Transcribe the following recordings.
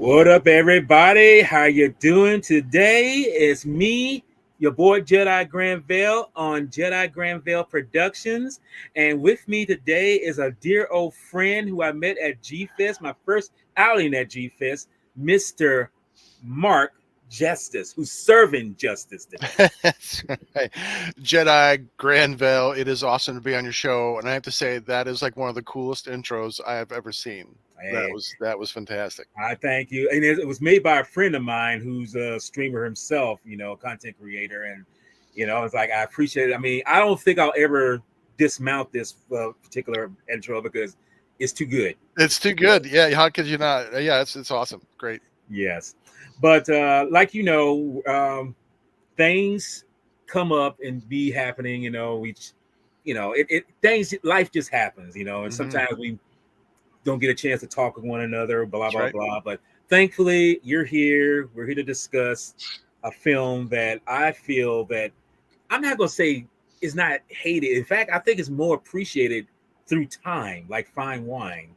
What up, everybody? How you doing today? It's me, your boy Jedi Granville on Jedi Granville Productions, and with me today is a dear old friend who I met at G Fest, my first outing at G Fest, Mr. Mark Justice, who's serving justice today. That's right. Jedi Granville, it is awesome to be on your show, and I have to say that is like one of the coolest intros I have ever seen. Hey, That was fantastic. I thank you. And it was made by a friend of mine who's a streamer himself, content creator. And, it's like, I appreciate it. I mean, I don't think I'll ever dismount this particular intro because it's too good. It's too good. Yeah, how could you not? Yeah, it's awesome. Great. Yes. But like, things come up and be happening, life just happens, and sometimes we don't get a chance to talk with one another, blah, That's blah, right. blah. But thankfully, you're here. We're here to discuss a film that I feel that I'm not going to say is not hated. In fact, I think it's more appreciated through time, like fine wine.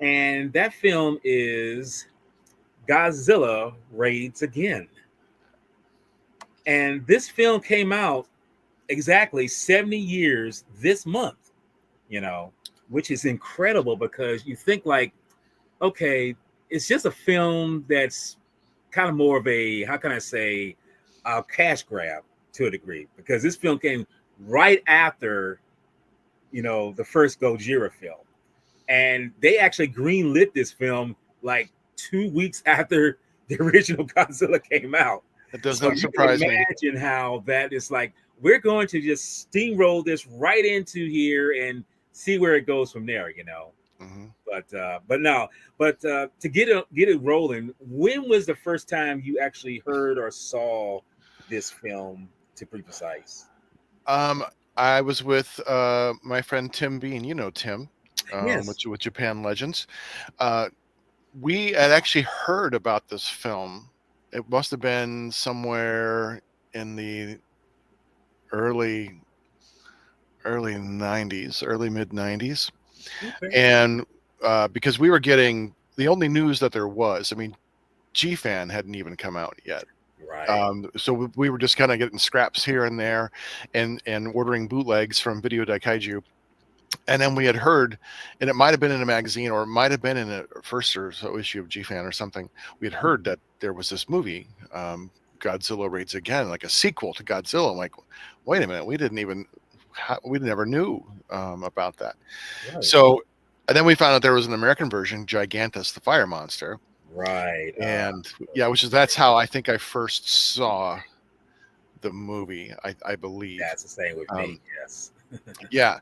And that film is Godzilla Raids Again. And this film came out exactly 70 years this month, which is incredible because you think like, okay, it's just a film that's kind of more of a, how can I say, a cash grab to a degree, because this film came right after, the first Gojira film. And they actually greenlit this film like 2 weeks after the original Godzilla came out. It does So not you can surprise me. imagine how that is like, we're going to just steamroll this right into here and see where it goes from there, Mhm. To get it rolling, when was the first time you actually heard or saw this film? To be precise, Um, I was with my friend Tim Bean. You know Tim, yes. with Japan Legends. Uh, we had actually heard about this film. It must have been somewhere in the early early 90s, early mid 90s. Okay. And because we were getting the only news that there was, I mean, G-Fan hadn't even come out yet. Right. So we were just kind of getting scraps here and there and ordering bootlegs from Video Daikaiju. And then we had heard, and it might have been in a magazine or it might have been in a first or so issue of G-Fan or something. We had heard that there was this movie, Godzilla Raids Again, like a sequel to Godzilla. I'm like, wait a minute, we never knew about that. Right. So, and then we found out there was an American version, Gigantus the Fire Monster, Right. and yeah, that's how I think I first saw the movie. I believe. That's the same with me. Yes. Yeah,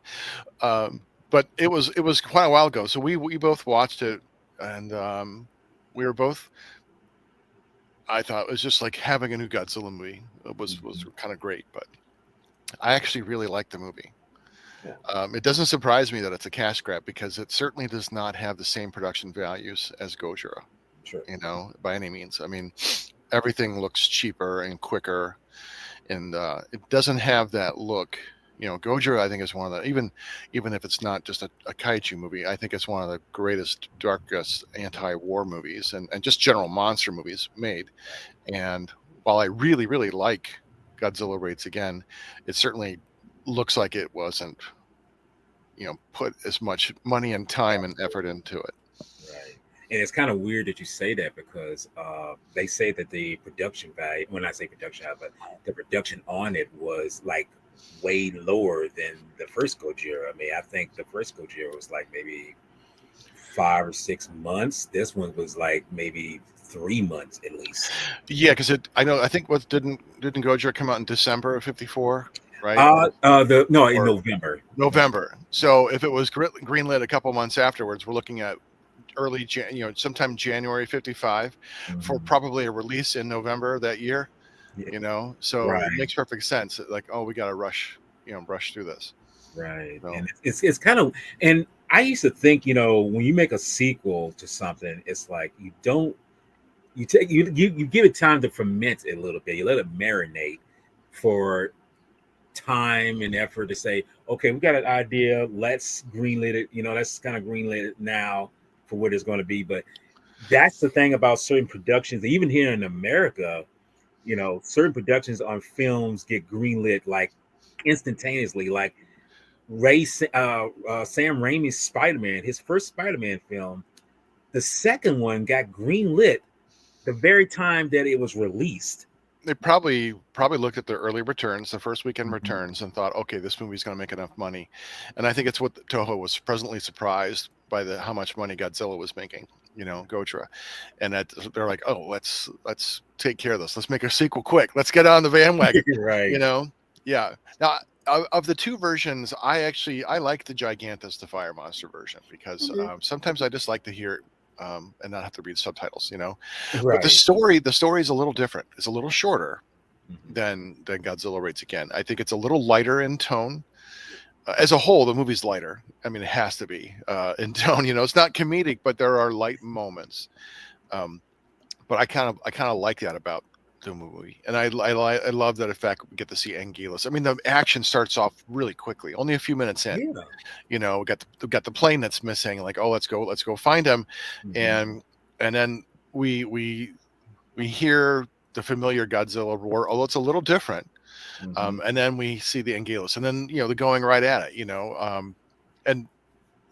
but it was quite a while ago. So we both watched it, and we were both. I thought it was just like having a new Godzilla movie. It was kind of great, but I actually really liked the movie. Yeah. It doesn't surprise me that it's a cash grab because it certainly does not have the same production values as Gojira, Sure. by any means. I mean, everything looks cheaper and quicker, and it doesn't have that look. Gojira, I think, is one of the even if it's not just a kaiju movie, I think it's one of the greatest, darkest anti-war movies and just general monster movies made. And while I really, really like Godzilla Raids Again, it certainly looks like it wasn't, put as much money and time and effort into it. Right. And it's kind of weird that you say that because they say that the production value, when I say production value, but the production on it was like way lower than the first Gojira. I mean, I think the first Gojira was like maybe 5 or 6 months. This one was like maybe 3 months at least. Yeah, because I think what didn't Gojira come out in December of '54, right? In Or November. November. So if it was greenlit a couple months afterwards, we're looking at sometime January '55 for Mhm. probably a release in November that year. Yeah, So it right. makes perfect sense. Like, oh, we got to rush through this. Right. So And it's kind of, and I used to think, when you make a sequel to something, it's like you don't, you give it time to ferment it a little bit. You let it marinate for time and effort to say, okay, we got an idea, let's greenlit it, let's kind of greenlit it now for what it's going to be. But That's the thing about certain productions, even here in America. Certain productions on films get greenlit like instantaneously. Like Sam Raimi's Spider-Man, his first Spider-Man film, the second one got greenlit the very time that it was released. They probably looked at their early returns, the first weekend Mhm. returns, and thought, okay, this movie's going to make enough money. And I think it's what Toho was presently surprised by the how much money Godzilla was making. Gojira, and that they're like, oh, let's take care of this. Let's make a sequel quick. Let's get on the bandwagon. You Right. know, yeah. Now, of the two versions, I like the Gigantus, the Fire Monster version, because Mhm. sometimes I just like to hear it and not have to read subtitles. But the Right. story is a little different. It's a little shorter Mhm. than Godzilla Rates Again. I think it's a little lighter in tone. As a whole, the movie's lighter. I mean, it has to be in tone. It's not comedic, but there are light moments. Um, but I kind of like that about the movie, and I love that. In fact, we get to see Anguillus. I mean, the action starts off really quickly, only a few minutes in. Yeah. We got the plane that's missing. Like, oh, let's go find him, Mhm. and then we hear the familiar Godzilla roar, although it's a little different. Mhm. And then we see the Anguillus, and then they're going right at it. And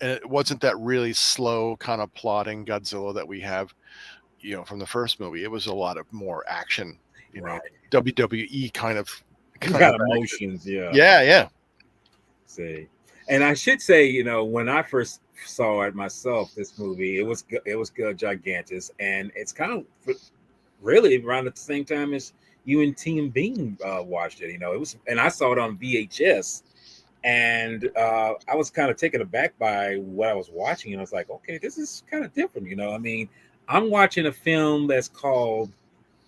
and it wasn't that really slow kind of plotting Godzilla that we have, from the first movie. It was a lot of more action, Right. WWE kind Got of action. emotions. Yeah. Yeah, yeah. See, and I should say, when I first saw it myself, this movie, it was good, Gigantus, and it's kind of really around at the same time as you and Team Bean watched it. It was, and I saw it on VHS, and I was kind of taken aback by what I was watching, and I was like, okay, this is kind of different. I mean, I'm watching a film that's called,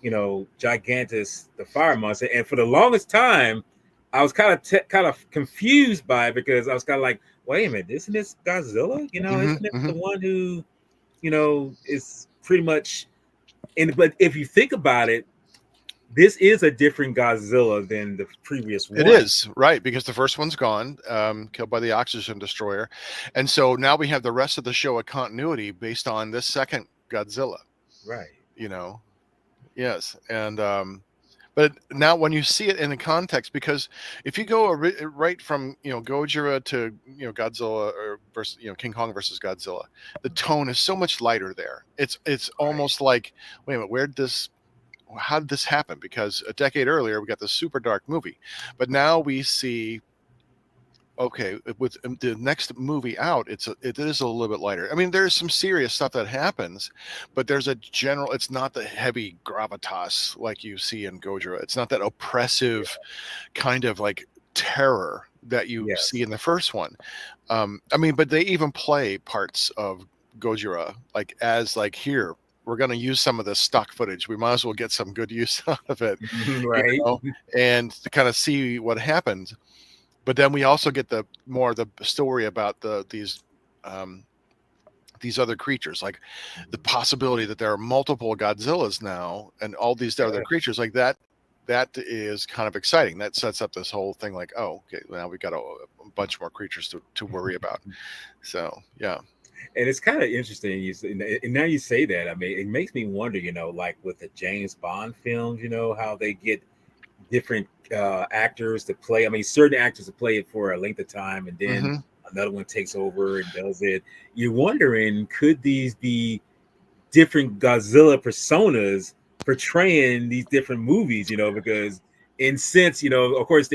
Gigantus, the Fire Monster, and for the longest time, I was kind of confused by it because I was kind of like, wait a minute, isn't this Godzilla? Hmm, Isn't it hmm. the one who, is pretty much? And but if you think about it, this is a different Godzilla than the previous It one. is right because the first one's gone, killed by the oxygen destroyer, and so now we have the rest of the show a continuity based on this second Godzilla. Right. You know, yes, and but now when you see it in the context, because if you go right from Gojira to Godzilla or versus King Kong versus Godzilla, the tone is so much lighter there. It's Right. almost like, wait a minute, how did this happen? Because a decade earlier we got this super dark movie, but now we see, okay, with the next movie out, it is a little bit lighter. I mean, there's some serious stuff that happens, but there's a general. It's not the heavy gravitas like you see in Gojira. It's not that Yeah. oppressive kind of like terror that you see Yes. in the first one. I mean, but they even play parts of Gojira like as like, here, we're going to use some of this stock footage. We might as well get some good use out of it, you Right. know, and to kind of see what happens. But then we also get the more the story about um, these other creatures, like the possibility that there are multiple Godzillas now, and all these other Yeah. creatures like that. That is kind of exciting. That sets up this whole thing, like, oh, okay, now we got a bunch more creatures to worry about. So yeah. And it's kind of interesting. And now you say that. I mean, it makes me wonder. Like with the James Bond films, how they get different actors to play. I mean, certain actors to play it for a length of time, and then Hmm. another one takes over and does it. You're wondering, could these be different Godzilla personas portraying these different movies? Because in sense, of course,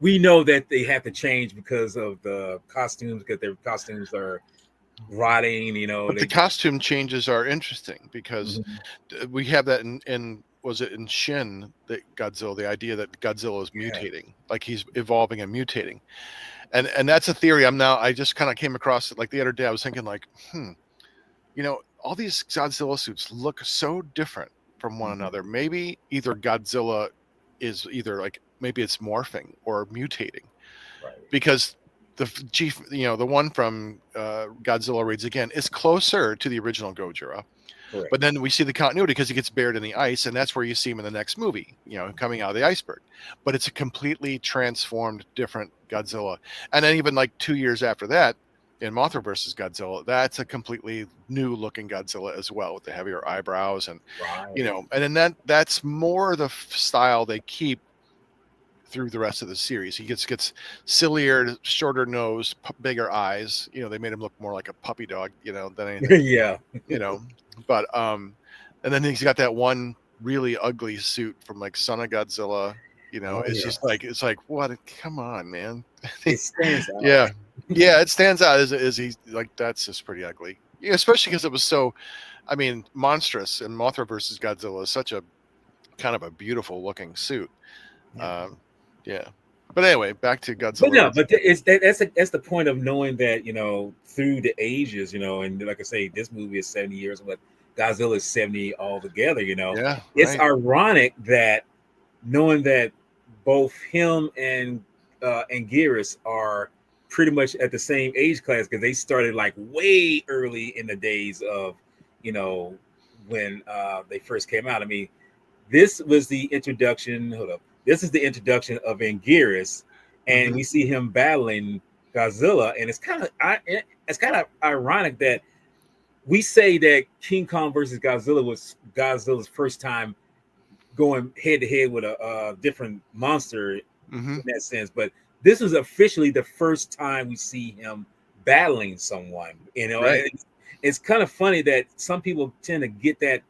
we know that they have to change because of the costumes, because their costumes are rotting. But the They. costume changes are interesting because Mhm. we have that in was it in Shin, that Godzilla, the idea that Godzilla is Yeah. mutating, like he's evolving and mutating. And that's a theory I just kind of came across it like the other day. I was thinking like, all these Godzilla suits look so different from one Mhm. another. Maybe either Godzilla is either like, maybe it's morphing or mutating, Right. because the one from Godzilla Raids Again is closer to the original Gojira. Correct. But then we see the continuity because he gets buried in the ice, and that's where you see him in the next movie, coming out of the iceberg. But it's a completely transformed, different Godzilla. And then even like 2 years after that, in Mothra versus Godzilla, that's a completely new looking Godzilla as well, with the heavier eyebrows, and Right. and then that's more the style they keep through the rest of the series. He gets sillier, shorter nose, bigger eyes. They made him look more like a puppy dog, than anything, Yeah. you know. But and then he's got that one really ugly suit from like Son of Godzilla. Oh It's yeah. just like what? Come on, man. It stands out. Yeah, yeah, it stands out as he like that's just pretty ugly. Yeah, especially because it was so, I mean, monstrous. And Mothra versus Godzilla is such a kind of a beautiful looking suit. Yeah. Um, yeah. But anyway, back to But Godzilla no, raids but again. that's the point of knowing that, through the ages, and like I say, this movie is 70 years, but Godzilla is 70 altogether. Yeah, It's right. ironic that knowing that both him and Geras are pretty much at the same age class, because they started like way early in the days of, you know, when they first came out. I mean, this was the introduction. Hold up. This is the introduction of Anguirus, and Hmm. we see him battling Godzilla, and it's kind of ironic that we say that King Kong versus Godzilla was Godzilla's first time going head to head with a different monster in Hmm. that sense, but this was officially the first time we see him battling someone. Right. It's kind of funny that some people tend to get that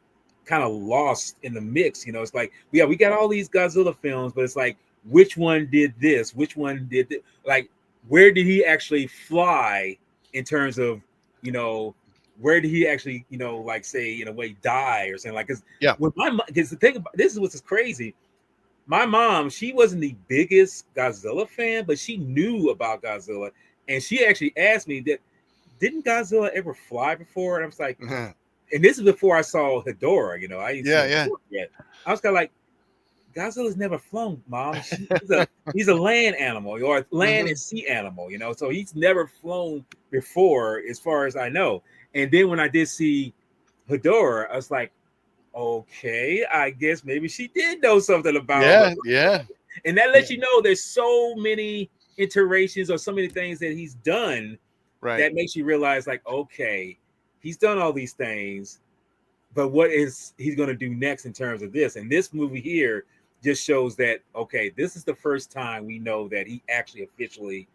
kind of lost in the mix. It's like, yeah, we got all these Godzilla films, but it's like, which one did this? Which one did this? Like, where did he actually fly in terms of, you know, where did he actually, like say in a way die or something like? Because Yeah. because the thing about this is what's crazy. My mom, she wasn't the biggest Godzilla fan, but she knew about Godzilla, and she actually asked me that, didn't Godzilla ever fly before? And I was like, Mhm. and this is before I saw Hedorah. I didn't see Yeah. Yeah. Hedorah yet. I was kind of like, Godzilla's never flown, Mom. He's a land animal, or a land and Hmm. sea animal. So he's never flown before, as far as I know. And then when I did see Hedorah, I was like, okay, I guess maybe she did know something about him. Yeah. Yeah. And that Yeah. lets you know there's so many iterations or so many things that he's done Right. that makes you realize, like, okay, he's done all these things, but what is he's going to do next in terms of this? And this movie here just shows that, okay, this is the first time we know that he actually officially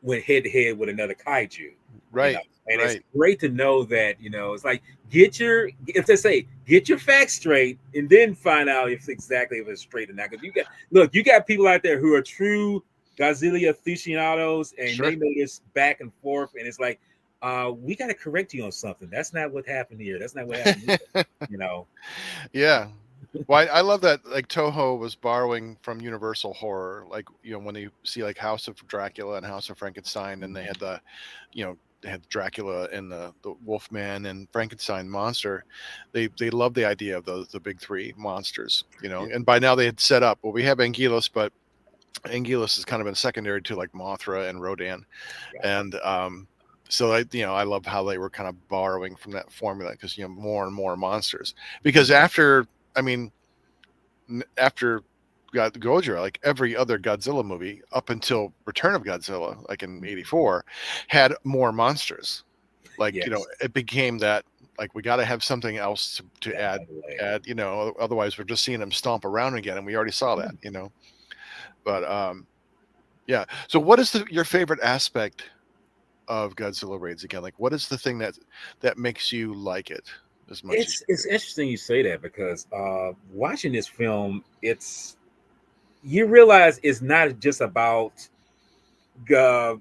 went head to head with another kaiju, you know. Right. And it's Right. great to know that, it's like, if they say, get your facts straight, and then find out if it's straight or not. Because you got people out there who are true Godzilla aficionados, and Sure. they know this back and forth, and it's like, we got to correct you on something. That's not what happened here. That's not what happened here. You know. Yeah. Well, I love that like Toho was borrowing from Universal horror, like when you see like House of Dracula and House of Frankenstein, and they had they had Dracula and the Wolfman and Frankenstein monster. They love the idea of the big three monsters, Yeah. and by now they had set up. Well, we have Anguillus, but Anguillus has kind of been secondary to like Mothra and Rodan, Yeah. and so I love how they were kind of borrowing from that formula, because more and more monsters, because after, I mean, after Gojira, like every other Godzilla movie up until Return of Godzilla, like in '84, had more monsters. Like Yes. it became that, like, we got to have something else to That add. other layer. Otherwise we're just seeing them stomp around again, and we already saw that. But yeah. So what is your favorite aspect of Godzilla raids again? Like, what is the thing that makes you like it as much as It's interesting you say that, because watching this film, you realize it's not just about uh,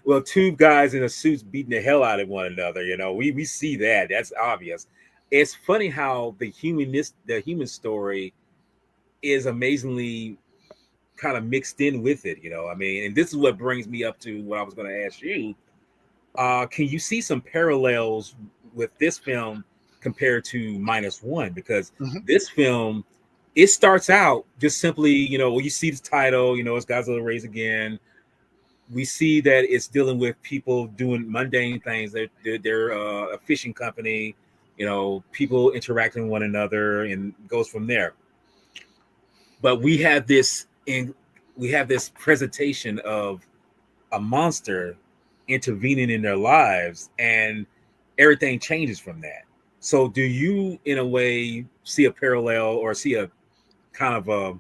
well, two guys in a suits beating the hell out of one another. We see that. That's obvious. It's funny how the human story is amazingly kind of mixed in with it. I mean, and this is what brings me up to what I was going to ask you. Can you see some parallels with this film compared to Minus One? Because you? this film, it starts out just simply, when you see the title, it's Godzilla Raise Again. We see that it's dealing with people doing mundane things. They're a fishing company, people interacting with one another, and goes from there. But we have this presentation of a monster intervening in their lives, and everything changes from that. So, do you, in a way, see a parallel or see a kind of a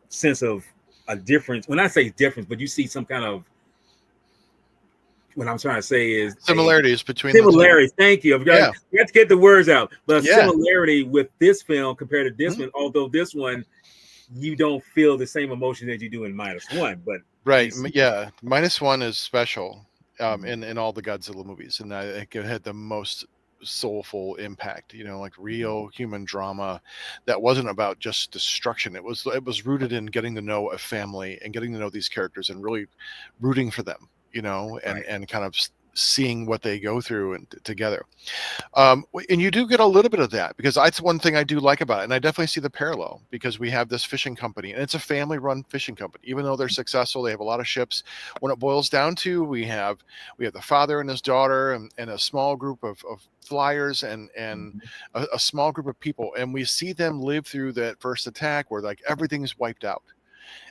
sense of a difference? When I say difference, but you see some kind of, what I'm trying to say is a similarities between the two. similarities. Thank you. Yeah. You have to get the words out. But a Yeah. similarity with this film compared to this one, although this one you don't feel the same emotion that you do in -1, but Right. Yeah. -1 is special in all the Godzilla movies, and I think it had the most soulful impact. Like real human drama that wasn't about just destruction. It was rooted in getting to know a family and getting to know these characters and really rooting for them. And kind of seeing what they go through and together. And you do get a little bit of that, because that's one thing I do like about it. And I definitely see the parallel, because we have this fishing company, and it's a family-run fishing company. Even though they're successful, they have a lot of ships. When it boils down to, we have the father and his daughter, and a small group of flyers, and a small group of people. And we see them live through that first attack where like everything's wiped out.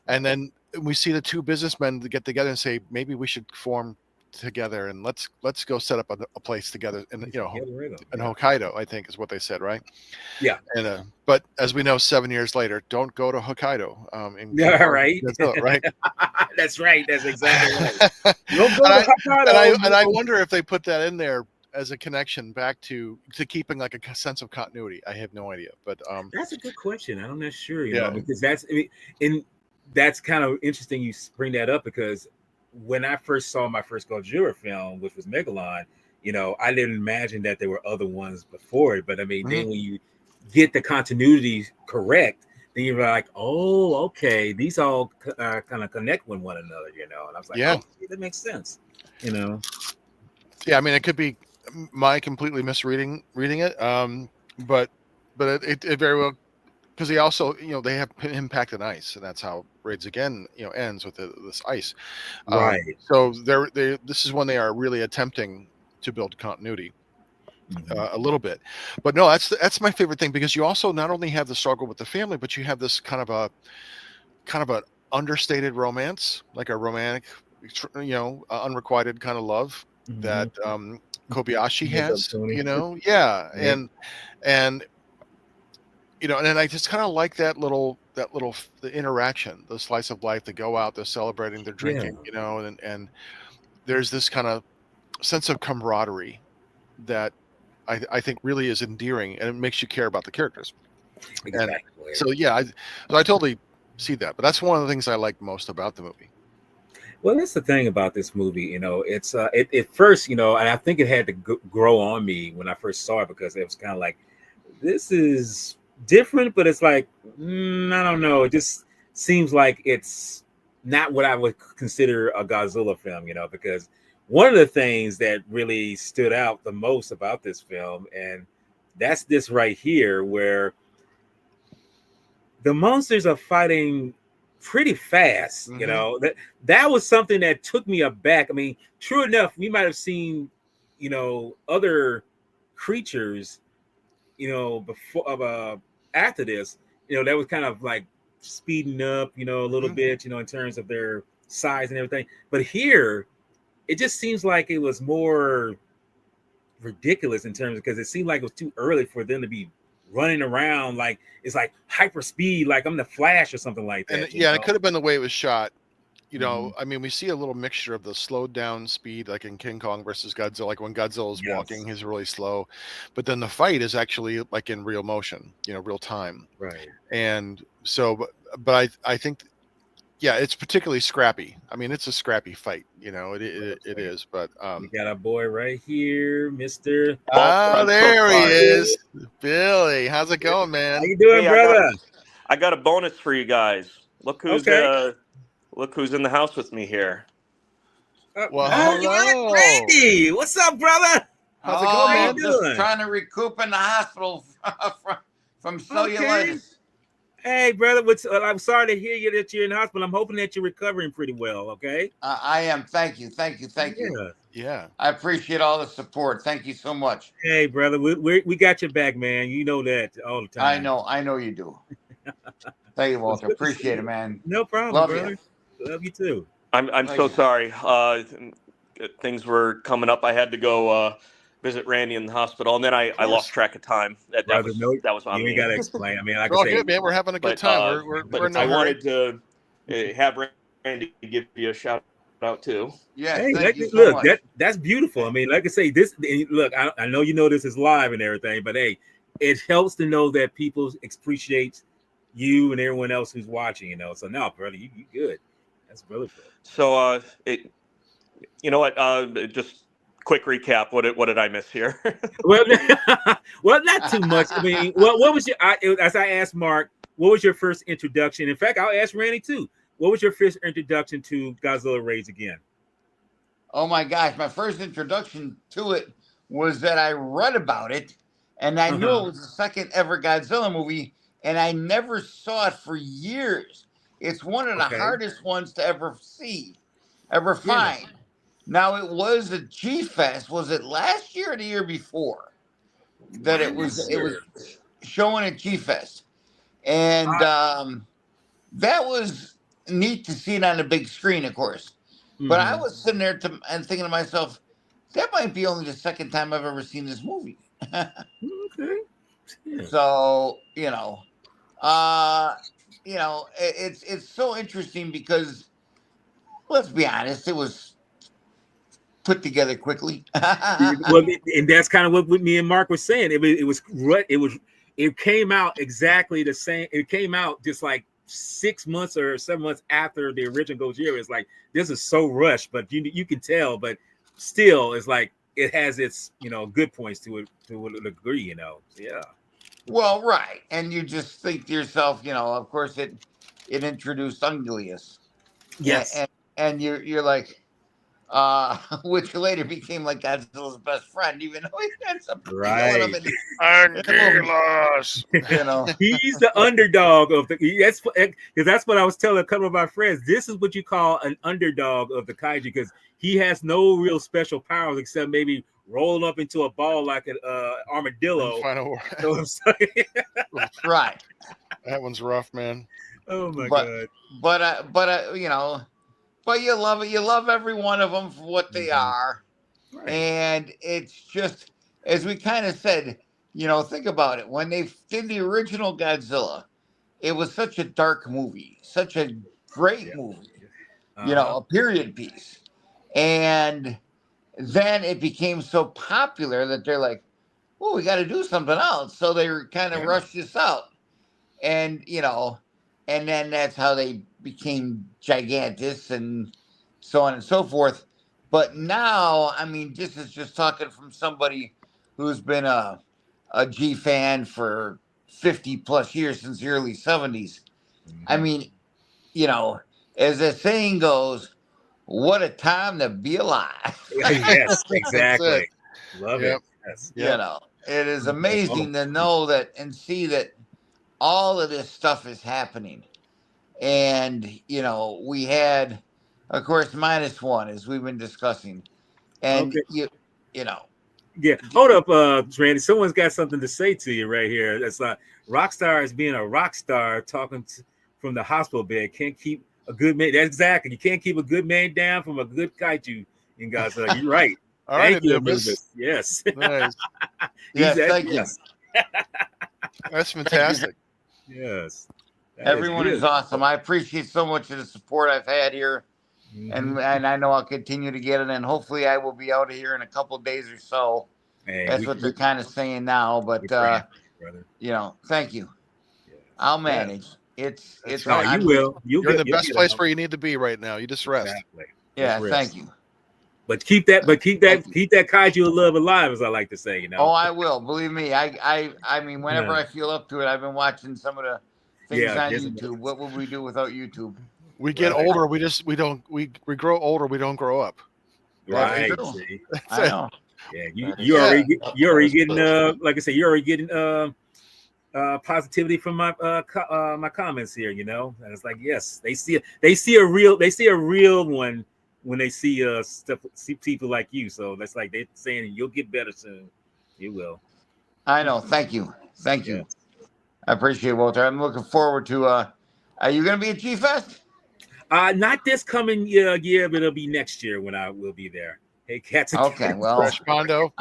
And then we see the two businessmen get together and say, maybe we should form together, and let's go set up a place together in Hokkaido, I think is what they said, right? Yeah. And but as we know, 7 years later, don't go to Hokkaido. Right. Right. That's right. That's exactly right. Don't go to Hokkaido. And I wonder if they put that in there as a connection back to keeping like a sense of continuity. I have no idea, but that's a good question. I'm not sure, you know, because that's kind of interesting you bring that up, because when I first saw my first Godzilla film, which was Megalon, I didn't imagine that there were other ones before it. But I mean, then when you get the continuity correct, then you're like, oh, okay, these all kind of connect with one another, And I was like, oh, that makes sense, Yeah, I mean, it could be my completely misreading it, but it very well. Because they also, they have him packed in ice, and that's how Raids Again, ends with this ice. Right. So this is when they are really attempting to build continuity a little bit. But no, that's my favorite thing, because you also not only have the struggle with the family, but you have this kind of an understated romance, like a romantic, unrequited kind of love that Kobayashi has. And and I just kind of like that little the interaction, the slice of life. They go out, they're celebrating, they're drinking, and there's this kind of sense of camaraderie that I think really is endearing, and it makes you care about the characters. Exactly. And so I totally see that, but that's one of the things I like most about the movie. Well, that's the thing about this movie, it's at first, and I think it had to grow on me when I first saw it, because it was kind of like, this is different, but it's like, I don't know. It just seems like it's not what I would consider a Godzilla film, because one of the things that really stood out the most about this film, and that's this right here, where the monsters are fighting pretty fast, that was something that took me aback. I mean, true enough, we might have seen, other creatures, before after this, that was kind of like speeding up, a little bit, in terms of their size and everything. But here, it just seems like it was more ridiculous in terms of, because it seemed like it was too early for them to be running around like it's like hyper speed, like I'm the Flash or something like that. And it could have been the way it was shot. I mean, we see a little mixture of the slowed down speed, like in King Kong versus Godzilla. Like when Godzilla's walking, he's really slow, but then the fight is actually like in real motion, real time. Right. And so, but I think, it's particularly scrappy. I mean, it's a scrappy fight, it is. But we got our boy right here, Mr. There he is, Billy. How's it going, man? How you doing, brother? I got a bonus for you guys. Look who's Look who's in the house with me here. Hello. Randy. What's up, brother? How's it going, man? Just trying to recoup in the hospital from cellulitis. Okay. Hey, brother. I'm sorry to hear that you're in the hospital. I'm hoping that you're recovering pretty well, okay? I am. Thank you. Yeah. I appreciate all the support. Thank you so much. Hey, brother. We got your back, man. You know that all the time. I know you do. Thank you, Walter. Appreciate it, man. No problem, Love brother. you. Love you too. I'm so sorry. things were coming up. I had to go visit Randy in the hospital, and then I lost track of time. That was on you me. ain't gotta explain. I mean, like We're I all say, good, man. We're having a good time. We're in no I hurry. wanted to have Randy give you a shout out too. Yes, hey, thank you so look, much. that's beautiful. I mean, like I say, look, I know you know this is live and everything, but hey, it helps to know that people appreciate you and everyone else who's watching. You know, so now, brother, you good. That's really good. So, you know what? Just quick recap. What did I miss here? well, well, not too much. I mean, what was as I asked Mark, what was your first introduction? In fact, I'll ask Randy too. What was your first introduction to Godzilla Raids Again? Oh my gosh, my first introduction to it was that I read about it, and I knew it was the second ever Godzilla movie, and I never saw it for years. It's one of the hardest ones to ever find. Yeah. Now, it was a G Fest. Was it last year or the year before that it was showing at G Fest, and that was neat to see it on the big screen, of course. But I was sitting there and thinking to myself, that might be only the second time I've ever seen this movie. Okay. Yeah. So it's so interesting because, let's be honest, it was put together quickly. Well, and that's kind of what me and Mark were saying. It came out exactly the same. It came out just like 6 months or 7 months after the original Godzilla. It's like, this is so rushed, but you can tell, but still, it's like it has its good points to it to a degree. Yeah. Well, right, and you just think to yourself, of course it introduced Unglius. Yes. And you're like, which later became like Godzilla's best friend, even though he ends up killing him. Anguillus. He's the underdog of that's what I was telling a couple of my friends. This is what you call an underdog of the kaiju, because he has no real special powers except maybe rolling up into a ball like an armadillo. Right. That one's rough, man. Oh my god. But you love it. You love every one of them for what they are. Right. And it's just, as we kind of said, think about it. When they did the original Godzilla, it was such a dark movie, such a great movie, a period piece. And then it became so popular that they're like, well, we got to do something else. So they kind of rushed this out. And, and then that's how they became Gigantus and so on and so forth. But now, I mean, this is just talking from somebody who's been a G fan for 50 plus years, since the early 70s. I mean, as the saying goes, what a time to be alive. Yes, exactly. Love it. Yes. It is amazing to know that and see that all of this stuff is happening. And, we had, of course, -1, as we've been discussing. And, Yeah. Hold up, Randy. Someone's got something to say to you right here. That's like Rockstar is being a rock star talking from the hospital bed. Can't keep a good man. That's exactly. You can't keep a good man down from a good kaiju in Godzilla. You're right. All Thank right, you, Anubis. Yes. Nice. Yes, thank you. That's fantastic. Yes. Everyone is awesome. I appreciate so much of the support I've had here. And I know I'll continue to get it, and hopefully I will be out of here in a couple of days or so. Hey, that's what they're kind of saying now, but thank you. Yes. I'll manage. It's right. You will. You're in the best place where you need to be right now. You just rest. Exactly. Yeah, thank you. But keep that kaiju love alive, as I like to say. Oh, I will. Believe me. I mean, whenever I feel up to it, I've been watching some of the things on YouTube. What would we do without YouTube? We get older. We grow older. We don't grow up. Right. I know. Yeah. You already getting like I said, you're already getting positivity from my my comments here. And it's like, yes, they see a real one when they see people like you. So that's like they're saying you'll get better soon. You will. I know. Thank you. I appreciate it, Walter. I'm looking forward to. Are you going to be at G Fest? Not this coming year, but it'll be next year when I will be there. Hey, cats. Okay, well, Fresh Mondo.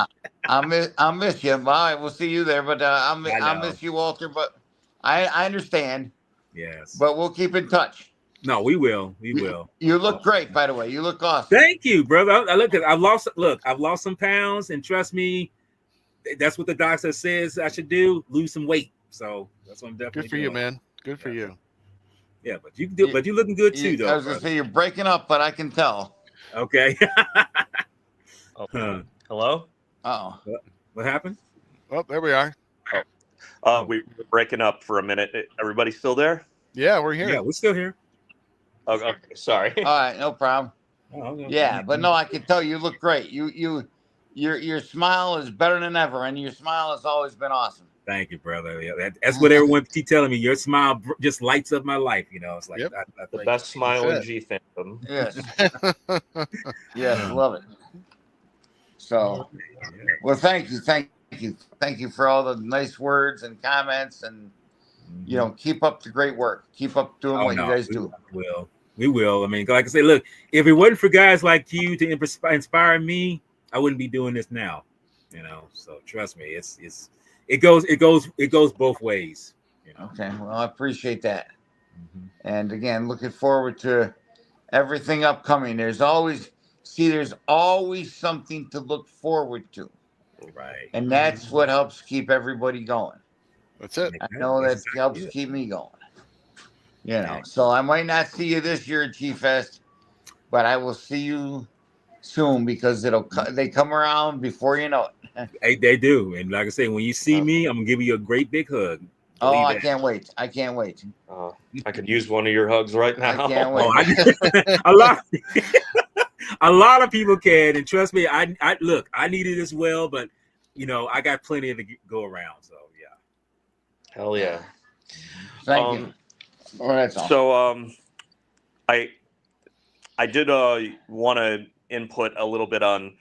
I'll miss you. All right, we'll see you there. But I'll know. miss you, Walter. But I understand. Yes. But we'll keep in touch. No, we will. We will. You look great, by the way. You look awesome. Thank you, brother. I've lost some pounds, and trust me, that's what the doctor says I should do. Lose some weight. So that's what I'm definitely Good for doing. you, man. Good for you. Yeah, but you can do. But you're looking good too, though. I was gonna say you're breaking up, but I can tell. Okay. Hello? Oh. What happened? Well, there we are. We were breaking up for a minute. Everybody still there? Yeah, we're here. Yeah, we're still here. Okay, sorry. All right, no problem. Okay. Yeah, but no, I can tell you look great. Your smile is better than ever, and your smile has always been awesome. Thank you, brother. Yeah, that's what everyone keep telling me. Your smile just lights up my life. It's like Yep. The best smile in G fandom. Yes. Yes, love it. So, well, thank you for all the nice words and comments, and keep up the great work. Keep up doing what you guys do. We will. I mean, like I say, look, if it wasn't for guys like you to inspire me, I wouldn't be doing this now. So trust me, it goes both ways. Okay, well, I appreciate that. And again, looking forward to everything upcoming. There's always something to look forward to. Right. And that's what helps keep everybody going. That's it. I know that helps keep me going. So I might not see you this year at G-Fest, but I will see you soon because they come around before you know it. Hey, they do. And like I say, when you see me, I'm going to give you a great big hug. Oh, I can't wait. I can't wait. I could use one of your hugs right now. I can't wait. A lot of people can, and trust me, I need it as well, but I got plenty to go around. So yeah. Hell yeah. Thank you. Well, that's all. So I did want to input a little bit on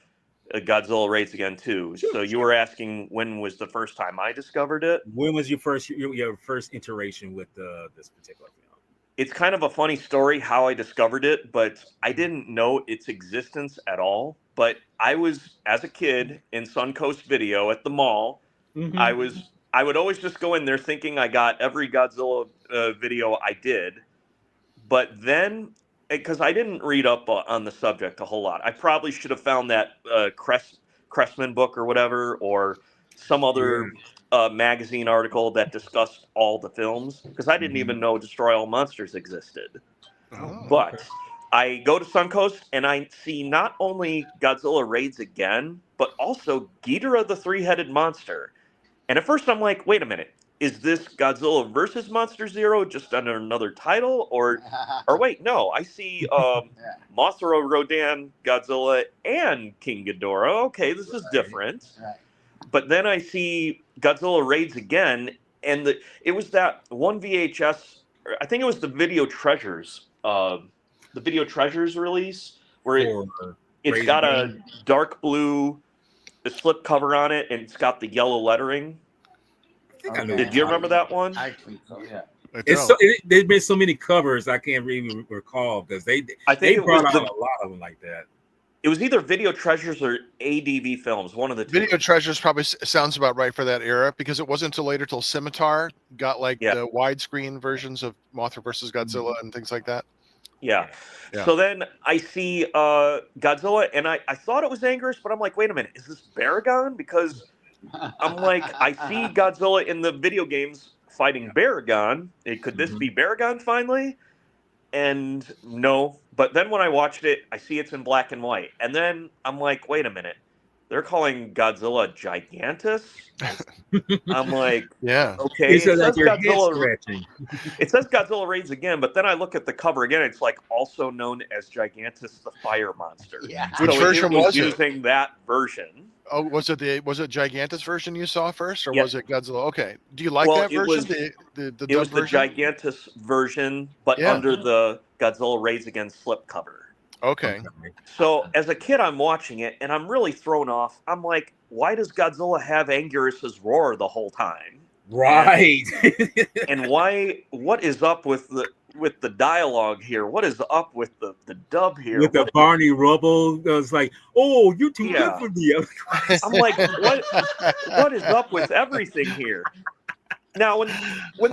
Godzilla Raids Again too. So you were asking when was the first time I discovered it? When was your first iteration with this particular film? It's kind of a funny story how I discovered it, but I didn't know its existence at all. But I was, as a kid, in Suncoast Video at the mall. Mm-hmm. I would always just go in there thinking I got every Godzilla video I did. But then, because I didn't read up on the subject a whole lot, I probably should have found that Cressman book or whatever, or some other magazine article that discussed all the films, because I didn't even know Destroy All Monsters existed. But okay. I go to Suncoast and I see not only Godzilla Raids Again, but also Ghidorah the Three-Headed Monster. And at first I'm like, wait a minute, is this Godzilla versus Monster Zero just under another title? Or wait, no, I see Mothra, Rodan, Godzilla, and King Ghidorah. Okay, this is different. Right. But then I see Godzilla Raids Again, and it was that one VHS, I think it was the Video Treasures release, where it's got a dark blue slip cover on it, and it's got the yellow lettering. Did you remember that one? I think so, yeah. There's been so many covers I can't really recall because they brought out a lot of them like that. It was either Video Treasures or ADV Films, one of the two. Video Treasures probably sounds about right for that era, because it wasn't until later till Scimitar got the widescreen versions of Mothra versus Godzilla and things like that. Yeah. So then I see Godzilla, and I thought it was Anguirus, but I'm like, wait a minute, is this Baragon? Because I'm like, I see Godzilla in the video games fighting Baragon. Could this be Baragon finally? And no. But then when I watched it, I see it's in black and white. And then I'm like, wait a minute. They're calling Godzilla Gigantus? I'm like, yeah. Okay. It says Godzilla Raids Again, but then I look at the cover again. It's like also known as Gigantus the Fire Monster. Yeah. Which version was it? Using that version. Oh, was it Gigantus version you saw first, or was it Godzilla? Okay. Do you like that version? It was the Gigantus version, but under the Godzilla Raids Again slipcover. Okay. So as a kid, I'm watching it, and I'm really thrown off. I'm like, why does Godzilla have Anguirus' roar the whole time? Right. And what is up with with the dialogue here? What is up with the dub here? With the Barney Rubble, it was like, "Oh, you're too good for me." I'm like, what is up with everything here? Now, when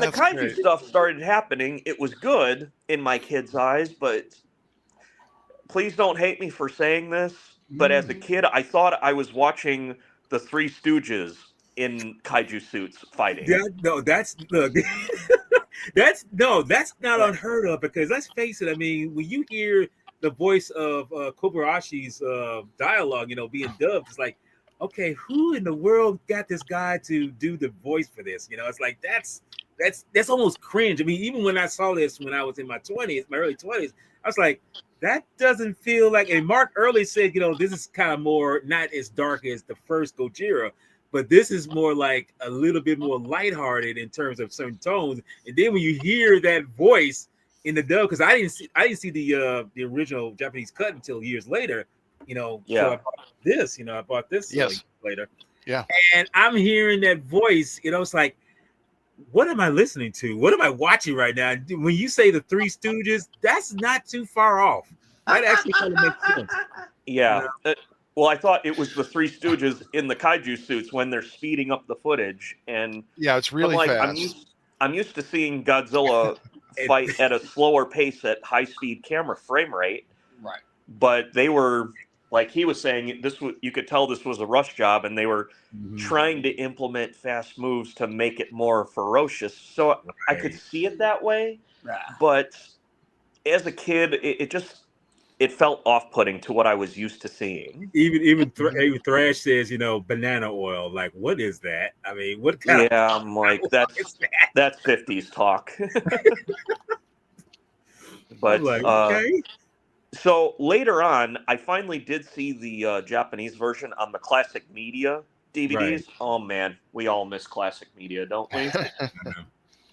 the That's kaiju great. stuff started happening, it was good in my kids' eyes, but please don't hate me for saying this, but as a kid, I thought I was watching the Three Stooges in kaiju suits fighting. No, that's look. That's not unheard of, because let's face it. I mean, when you hear the voice of Kobarashi's dialogue, being dubbed, it's like, okay, who in the world got this guy to do the voice for this? It's like that's almost cringe. I mean, even when I saw this when I was in my early 20s, I was like, that doesn't feel like. And Mark early said, this is kind of more not as dark as the first Gojira, but this is more like a little bit more lighthearted in terms of certain tones. And then when you hear that voice in the dub, because I didn't see the original Japanese cut until years later, So I bought this later. Yeah. And I'm hearing that voice, it's like, what am I listening to? What am I watching right now? When you say the Three Stooges, that's not too far off. That actually kind of makes sense. Yeah. Well, I thought it was the Three Stooges in the kaiju suits when they're speeding up the footage, and Yeah, it's really fast. I'm used to seeing Godzilla fight at a slower pace at high speed camera frame rate. Right. But they were, like he was saying, you could tell this was a rush job, and they were trying to implement fast moves to make it more ferocious. So I could see it that way, but as a kid, it felt off-putting to what I was used to seeing. Even Thrash says, banana oil. Like, what is that? I mean, what kind of I'm like, that's 50s talk. But I'm like, okay. So later on, I finally did see the Japanese version on the Classic Media DVDs. Right. Oh man, we all miss Classic Media, don't we?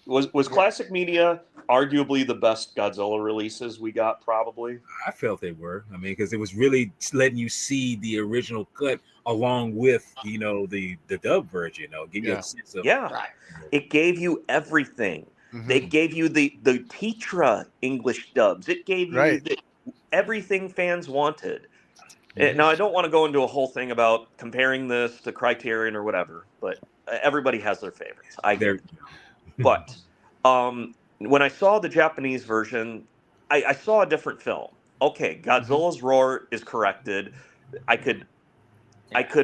Was Classic Media arguably the best Godzilla releases we got? Probably. I felt they were. I mean, because it was really letting you see the original cut along with the dub version. Give you a sense of It gave you everything. Mm-hmm. They gave you the Tetra English dubs. It gave you everything fans wanted. Now, I don't want to go into a whole thing about comparing this to Criterion or whatever, but everybody has their favorites. I get it. But when I saw the Japanese version, I saw a different film. Okay, Godzilla's roar is corrected. I could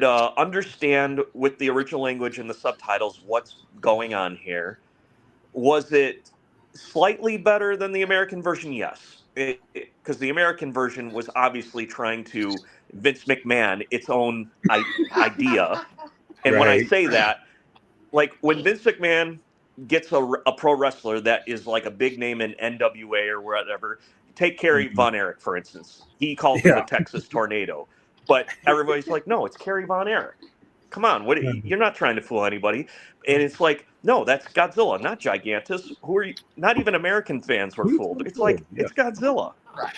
understand with the original language and the subtitles what's going on here. Was it slightly better than the American version? Yes. Because the American version was obviously trying to Vince McMahon its own idea. And when I say that, like when Vince McMahon gets a pro wrestler that is like a big name in NWA or whatever, take Kerry Von Erich, for instance. He calls him the Texas Tornado. But everybody's like, no, it's Kerry Von Erich. Come on, you're not trying to fool anybody. And it's like, no, that's Godzilla, not Gigantus. Who are you? Not even American fans were fooled. It's like, it's Godzilla.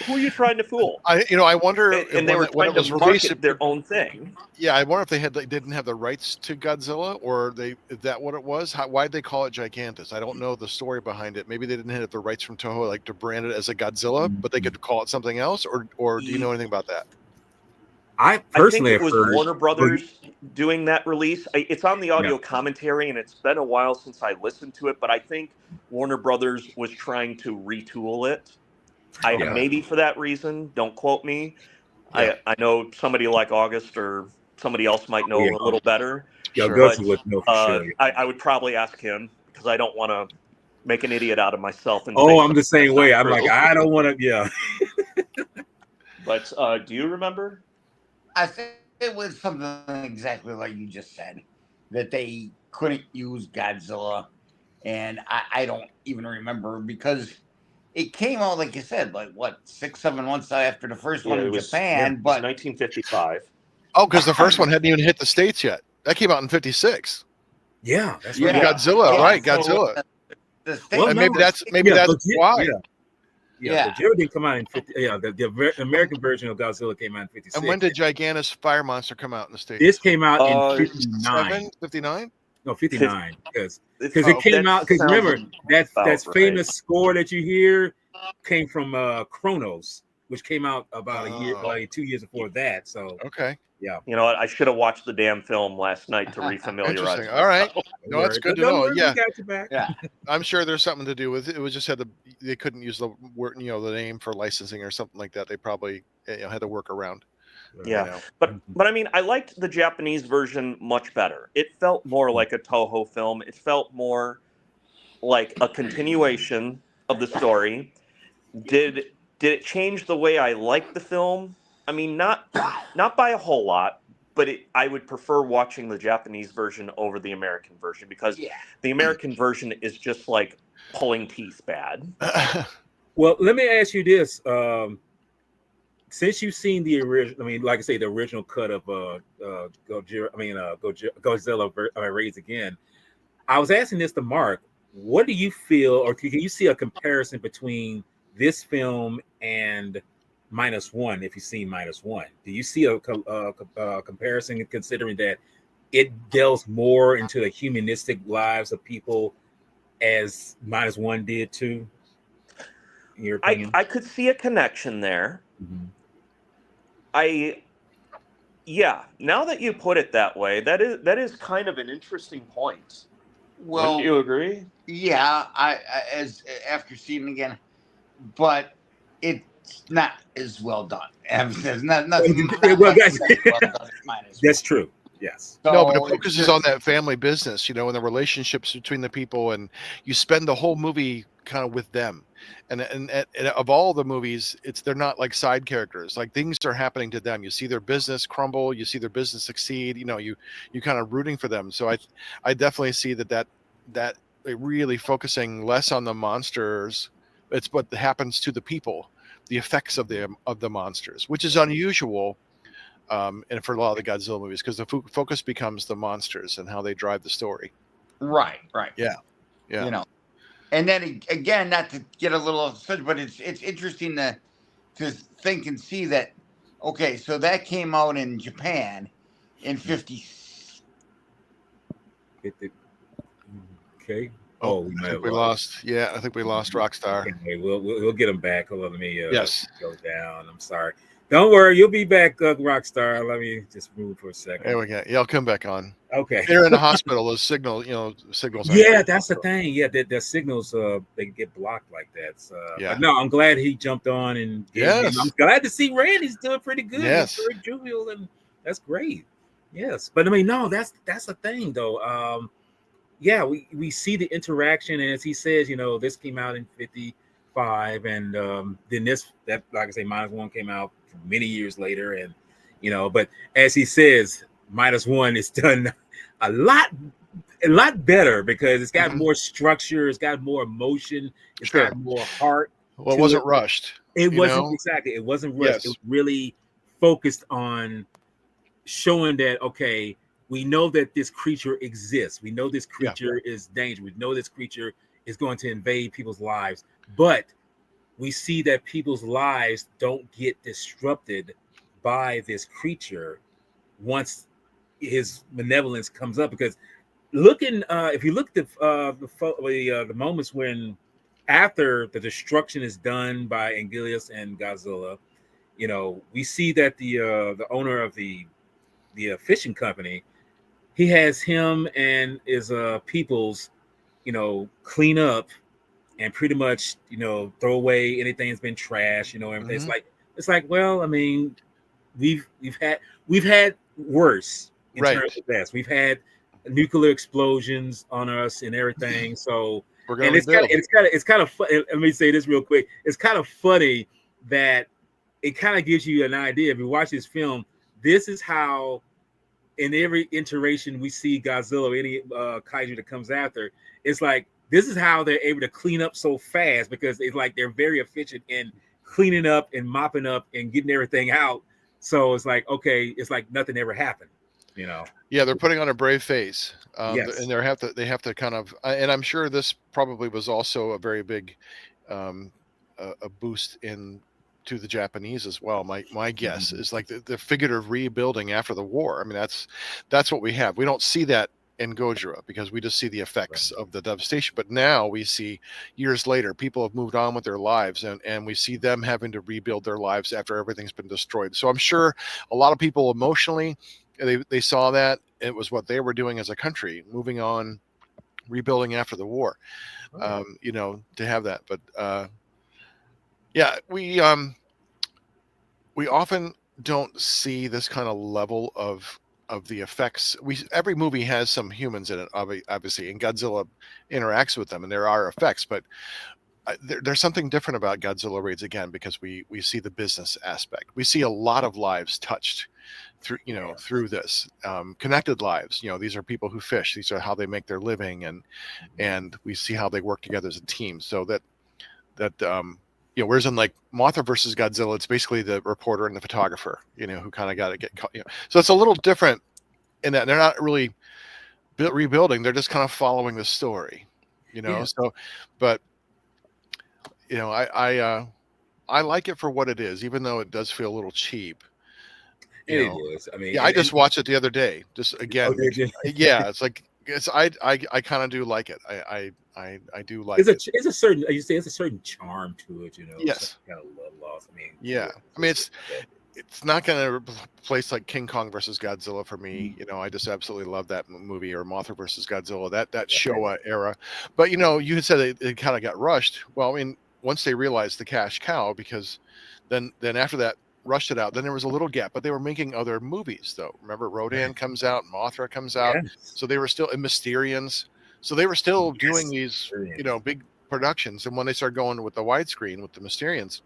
Who are you trying to fool? I wonder. And they were trying to market their own thing. Yeah, I wonder if they didn't have the rights to Godzilla, or is that what it was? Why'd they call it Gigantus? I don't know the story behind it. Maybe they didn't have the rights from Toho, like to brand it as a Godzilla, but they could call it something else. Or do you know anything about that? I personally think it was Warner Brothers doing that release. It's on the audio commentary, and it's been a while since I listened to it, but I think Warner Brothers was trying to retool it. Maybe for that reason. Don't quote me. I know somebody like August or somebody else might know a little better. Yeah, but, would know for sure. I would probably ask him, because I don't want to make an idiot out of myself. And I'm the same way. I'm like, I don't want to. But do you remember? I think it was something exactly like you just said, that they couldn't use Godzilla. And I don't even remember, because it came out, like you said, 6-7 months after the first one in Japan. But 1955. Oh, because the first one hadn't even hit the States yet. That came out in 56. Yeah, that's right. Godzilla, right? Godzilla. Maybe that's why. Yeah, Gojira didn't come out in 50. Yeah, the American version of Godzilla came out in 56. And when did Gigantus Fire Monster come out in the States? This came out in 59. 59? No, 59, because It's, it came that out. Because sounds remember that's about famous score that you hear came from Chronos, which came out about a year, Oh, like 2 years before that. So okay. yeah, You know what? I should have watched the damn film last night to refamiliarize Interesting. All right. myself. don't No, that's worry. good to Don't know. worry, we Yeah, got you back. Yeah. I'm sure there's something to do with it. It was just they couldn't use the word, the name for licensing or something like that. They probably had to work around. Yeah, but I mean, I liked the Japanese version much better. It felt more like a Toho film. It felt more like a continuation of the story. Did it change the way I liked the film? I mean, not by a whole lot, but I would prefer watching the Japanese version over the American version because Yeah. the American version is just like pulling teeth bad. Well, let me ask you this: since you've seen the original, I mean, like I say, the original cut of Godzilla Raised Again, I was asking this to Mark. What do you feel, or can you see a comparison between this film and Minus One? If you've seen Minus One, do you see a comparison, considering that it delves more into the humanistic lives of people as Minus One did too? In your opinion? I could see a connection there. Mm-hmm. Yeah, now that you put it that way, that is kind of an interesting point. Well, Wouldn't you agree? yeah, I as after seeing it again, but it's not as well done. There's nothing Well, guys, well done as Minus that's One. true. Yes. No, but it So it's focuses just- on that family business, and the relationships between the people, and you spend the whole movie kind of with them. And of all the movies, they're not like side characters. Like, things are happening to them. You see their business crumble, you see their business succeed. You kind of rooting for them. So I definitely see that they really focusing less on the monsters. It's what happens to the people, the effects of the monsters, which is unusual. And for a lot of the Godzilla movies, because the focus becomes the monsters and how they drive the story. right. Yeah. And then again, not to get a little, but it's interesting to think and see that. Okay, so that came out in Japan in 50. Okay. Oh, We I might think have we lost. Yeah, I think we lost Rockstar. Okay, we'll get him back. Hold on, let me Yes. go down. I'm sorry. Don't worry, you'll be back, Rockstar. Let me just move for a second. There we go. Yeah, I'll come back on. Okay. They're in a hospital. Those signals aren't Yeah, great. that's the thing. Yeah, the signals they get blocked like that. Yeah. But no, I'm glad he jumped on and Yes. I'm glad to see Randy's doing pretty good. Yes. He's very jovial, and that's great. Yes, but I mean, no, that's the thing though. Yeah, we see the interaction, and as he says, this came out in 55, and then like I say, Minus One came out many years later, and but as he says, Minus One is done a lot better because it's got more structure, it's got more emotion, it's Sure. got more heart. Well, it wasn't rushed. It wasn't exactly. It wasn't rushed. Yes. It was really focused on showing that, okay, we know that this creature exists. We know this creature is dangerous. We know this creature is going to invade people's lives, but we see that people's lives don't get disrupted by this creature once his malevolence comes up. Because if you look at the moments when after the destruction is done by Anguillus and Godzilla, we see that the owner of the fishing company, he has him and his peoples, clean up and pretty much, throw away anything that's been trash, everything. Mhm. It's like, well, I mean, we've had worse in Right. terms of this. We've had nuclear explosions on us and everything. So, We're going and to it's kind of fun. Let me say this real quick. It's kind of funny that it kind of gives you an idea. If you watch this film, this is how in every iteration we see Godzilla or any kaiju that comes after, it's like this is how they're able to clean up so fast, because it's like they're very efficient in cleaning up and mopping up and getting everything out. So it's like, okay, it's like nothing ever happened, Yeah, they're putting on a brave face, Yes. and they have to kind of, and I'm sure this probably was also a very big a boost to the Japanese as well. My guess is like the figurative rebuilding after the war. I mean, that's what we have. We don't see that in Gojira because we just see the effects of the devastation. But now we see years later, people have moved on with their lives, and we see them having to rebuild their lives after everything's been destroyed. So I'm sure a lot of people emotionally, they saw that it was what they were doing as a country, moving on, rebuilding after the war. You know, to have that. But yeah, we often don't see this kind of level of the effects. Every movie has some humans in it, obviously, and Godzilla interacts with them, and there are effects. But there's something different about Godzilla Raids Again because we see the business aspect. We see a lot of lives touched through through this, connected lives. You know, these are people who fish. These are how they make their living, and we see how they work together as a team. So that you know, whereas in like Mothra versus Godzilla, it's basically the reporter and the photographer, you know, who kind of got to get caught. You know, so it's a little different in that they're not really rebuilding; they're just kind of following the story, you know. Yeah. So, but you know, I like it for what it is, even though it does feel a little cheap. You It know, is. I mean, yeah, I just watched it the other day, just again. did you? Yeah, it's like I kind of do like it. I do like it. It's a certain, you say, it's a certain charm to it, you know. Yes. Kind of love lost. I mean, Yeah. I mean, it's not going to replace like King Kong versus Godzilla for me. You know, I just absolutely love that movie, or Mothra versus Godzilla, that Showa era. But you know, you had said it kind of got rushed. Well, I mean, once they realized the cash cow, because then after that rushed it out, then there was a little gap, but they were making other movies though. Remember, Rodan comes out, Mothra comes out, so they were still in Mysterians. So they were still doing these, you know, big productions. And when they started going with the widescreen with the Mysterians,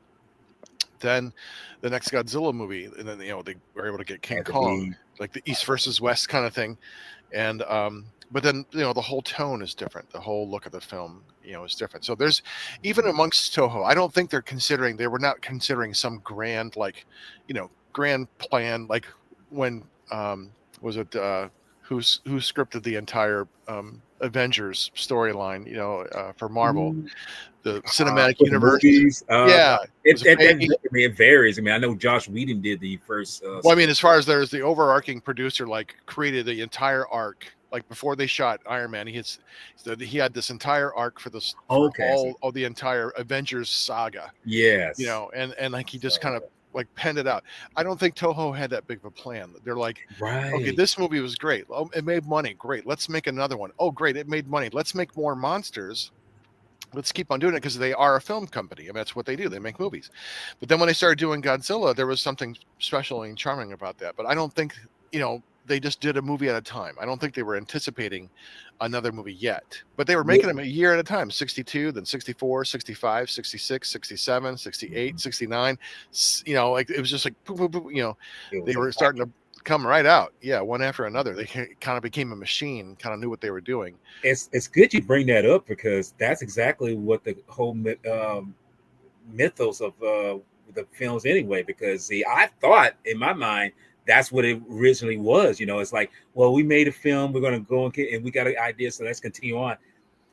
then the next Godzilla movie, and then you know they were able to get King Kong, like the East versus West kind of thing, and but then you know the whole tone is different, the whole look of the film, you know, is different. So there's even amongst Toho, I don't think they were not considering some grand, like, you know, grand plan, like when was it who scripted the entire Avengers storyline, you know, for Marvel, the cinematic universe. Movies, Yeah, it varies. I mean, I know Josh Whedon did the first. Well, I mean, as far as there's the overarching producer, like created the entire arc, like before they shot Iron Man, he had this entire arc for this for all the entire Avengers saga. Yes, you know, and like he just kind of like penned it out. I don't think Toho had that big of a plan. They're like, okay, this movie was great. Oh, it made money. Great. Let's make another one. Oh, great. It made money. Let's make more monsters. Let's keep on doing it because they are a film company. I mean, that's what they do. They make movies. But then when they started doing Godzilla, there was something special and charming about that. But I don't think, you know, they just did a movie at a time. I don't think they were anticipating another movie yet. But they were making them a year at a time. 62, then 64, 65, 66, 67, 68, 69. You know, like it was just like, you know, they were starting to come right out. Yeah, one after another. They kind of became a machine, kind of knew what they were doing. It's good you bring that up because that's exactly what the whole mythos of the films anyway. Because see, I thought in my mind that's what it originally was. You know, it's like, well, we made a film, we're going to go and we got an idea, so let's continue on.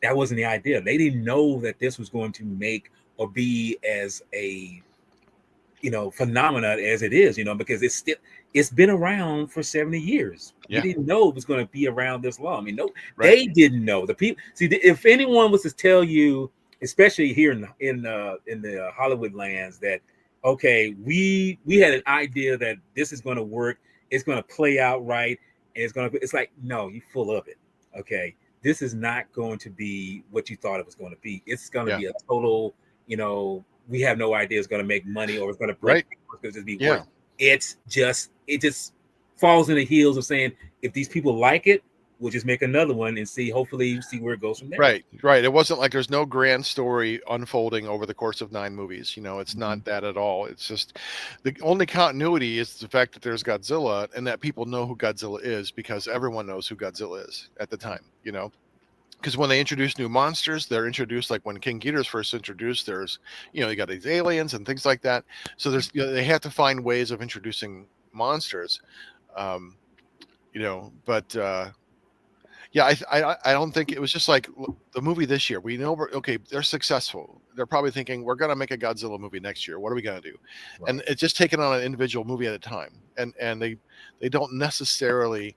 That wasn't the idea. They didn't know that this was going to make or be as a, you know, phenomenon as it is, you know, because it's been around for 70 years. Yeah. We didn't know it was going to be around this long. I mean, they didn't know. The people, see, if anyone was to tell you, especially here in the Hollywood lands, that okay, we had an idea that this is going to work, it's going to play out right, and it's like, no, you're full of it. Okay, this is not going to be what you thought it was going to be. It's going to be a total, you know, we have no idea it's going to make money or it's going to break. It's just be work. It just falls in the heels of saying, if these people like it, we'll just make another one and hopefully see where it goes from there. Right. It wasn't like there's no grand story unfolding over the course of 9 movies. You know, it's not that at all. It's just the only continuity is the fact that there's Godzilla and that people know who Godzilla is because everyone knows who Godzilla is at the time, you know. Because when they introduce new monsters, they're introduced like when King Ghidorah's first introduced, there's, you know, you got these aliens and things like that. So there's, you know, they have to find ways of introducing monsters, you know, but yeah, I don't think it was just like the movie this year. We know they're successful. They're probably thinking we're going to make a Godzilla movie next year. What are we going to do? Right. And it's just taken on an individual movie at a time. And they don't necessarily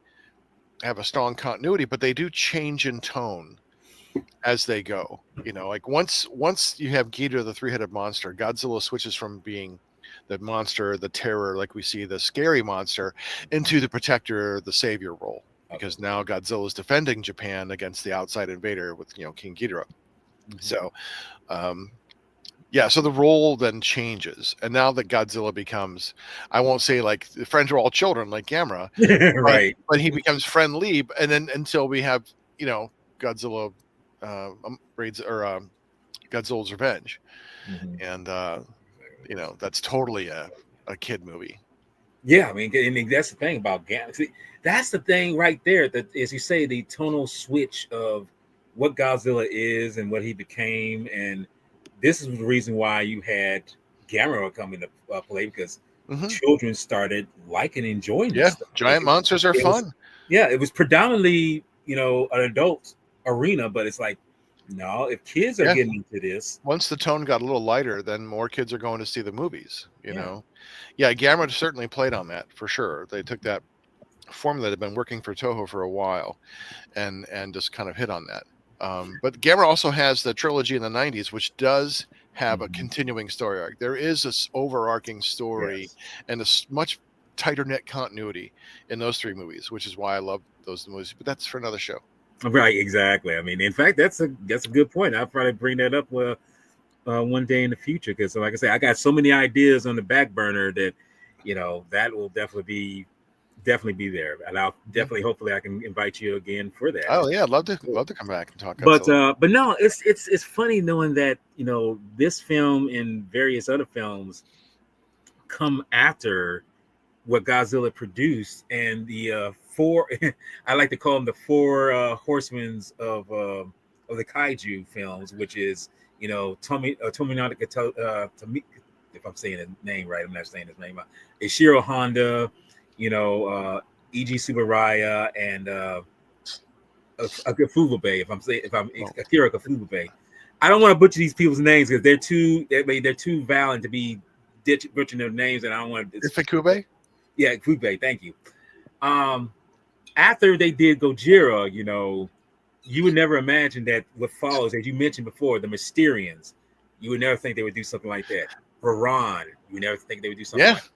have a strong continuity, but they do change in tone as they go. You know, like once you have Ghidorah, the three-headed monster, Godzilla switches from being the monster, the terror, like we see the scary monster, into the protector, the savior role. Because now Godzilla is defending Japan against the outside invader with, you know, King Ghidorah. So, yeah, so the role then changes, and now that Godzilla becomes, I won't say like the friends are all children like Gamera, Right. but he becomes friendly, and then until we have, you know, Godzilla raids or Godzilla's Revenge, and you know, that's totally a kid movie. Yeah, I mean, and that's the thing about Galaxy. That's the thing right there. That, as you say, the tonal switch of what Godzilla is and what he became, and this is the reason why you had Gamera come into play, because children started liking and enjoying this stuff. Giant monsters are fun. It was predominantly, you know, an adult arena, but it's like, no, if kids are getting into this, once the tone got a little lighter, then more kids are going to see the movies. You know, Gamera certainly played on that for sure. They took that formula that had been working for Toho for a while, and just kind of hit on that. But Gamera also has the trilogy in the 90s, which does have a continuing story arc. There is this overarching story and a much tighter knit continuity in those three movies, which is why I love those movies. But that's for another show. Right, exactly. I mean, in fact, that's a good point. I'll probably bring that up one day in the future, because, like I say, I got so many ideas on the back burner that, you know, that will definitely be there, and I'll definitely, hopefully, I can invite you again for that. Oh yeah, I'd love to come back and talk. But no, it's funny knowing that, you know, this film and various other films come after what Godzilla produced, and the four I like to call them the four horsemen of the kaiju films, which is, you know, Tominaka if I'm saying his name right, I'm not saying his name. Ishiro Honda, you know, E.G. Tsuburaya, and Akifubebe, Akira Akifubebe. I don't want to butcher these people's names because they're too valiant to be butchering their names, and I don't want to. Ifukube? Yeah, Akifubebe. Thank you. After they did Gojira, you know, you would never imagine that what follows, as you mentioned before, the Mysterians. You would never think they would do something like that. Varan, you would never think they would do something like that.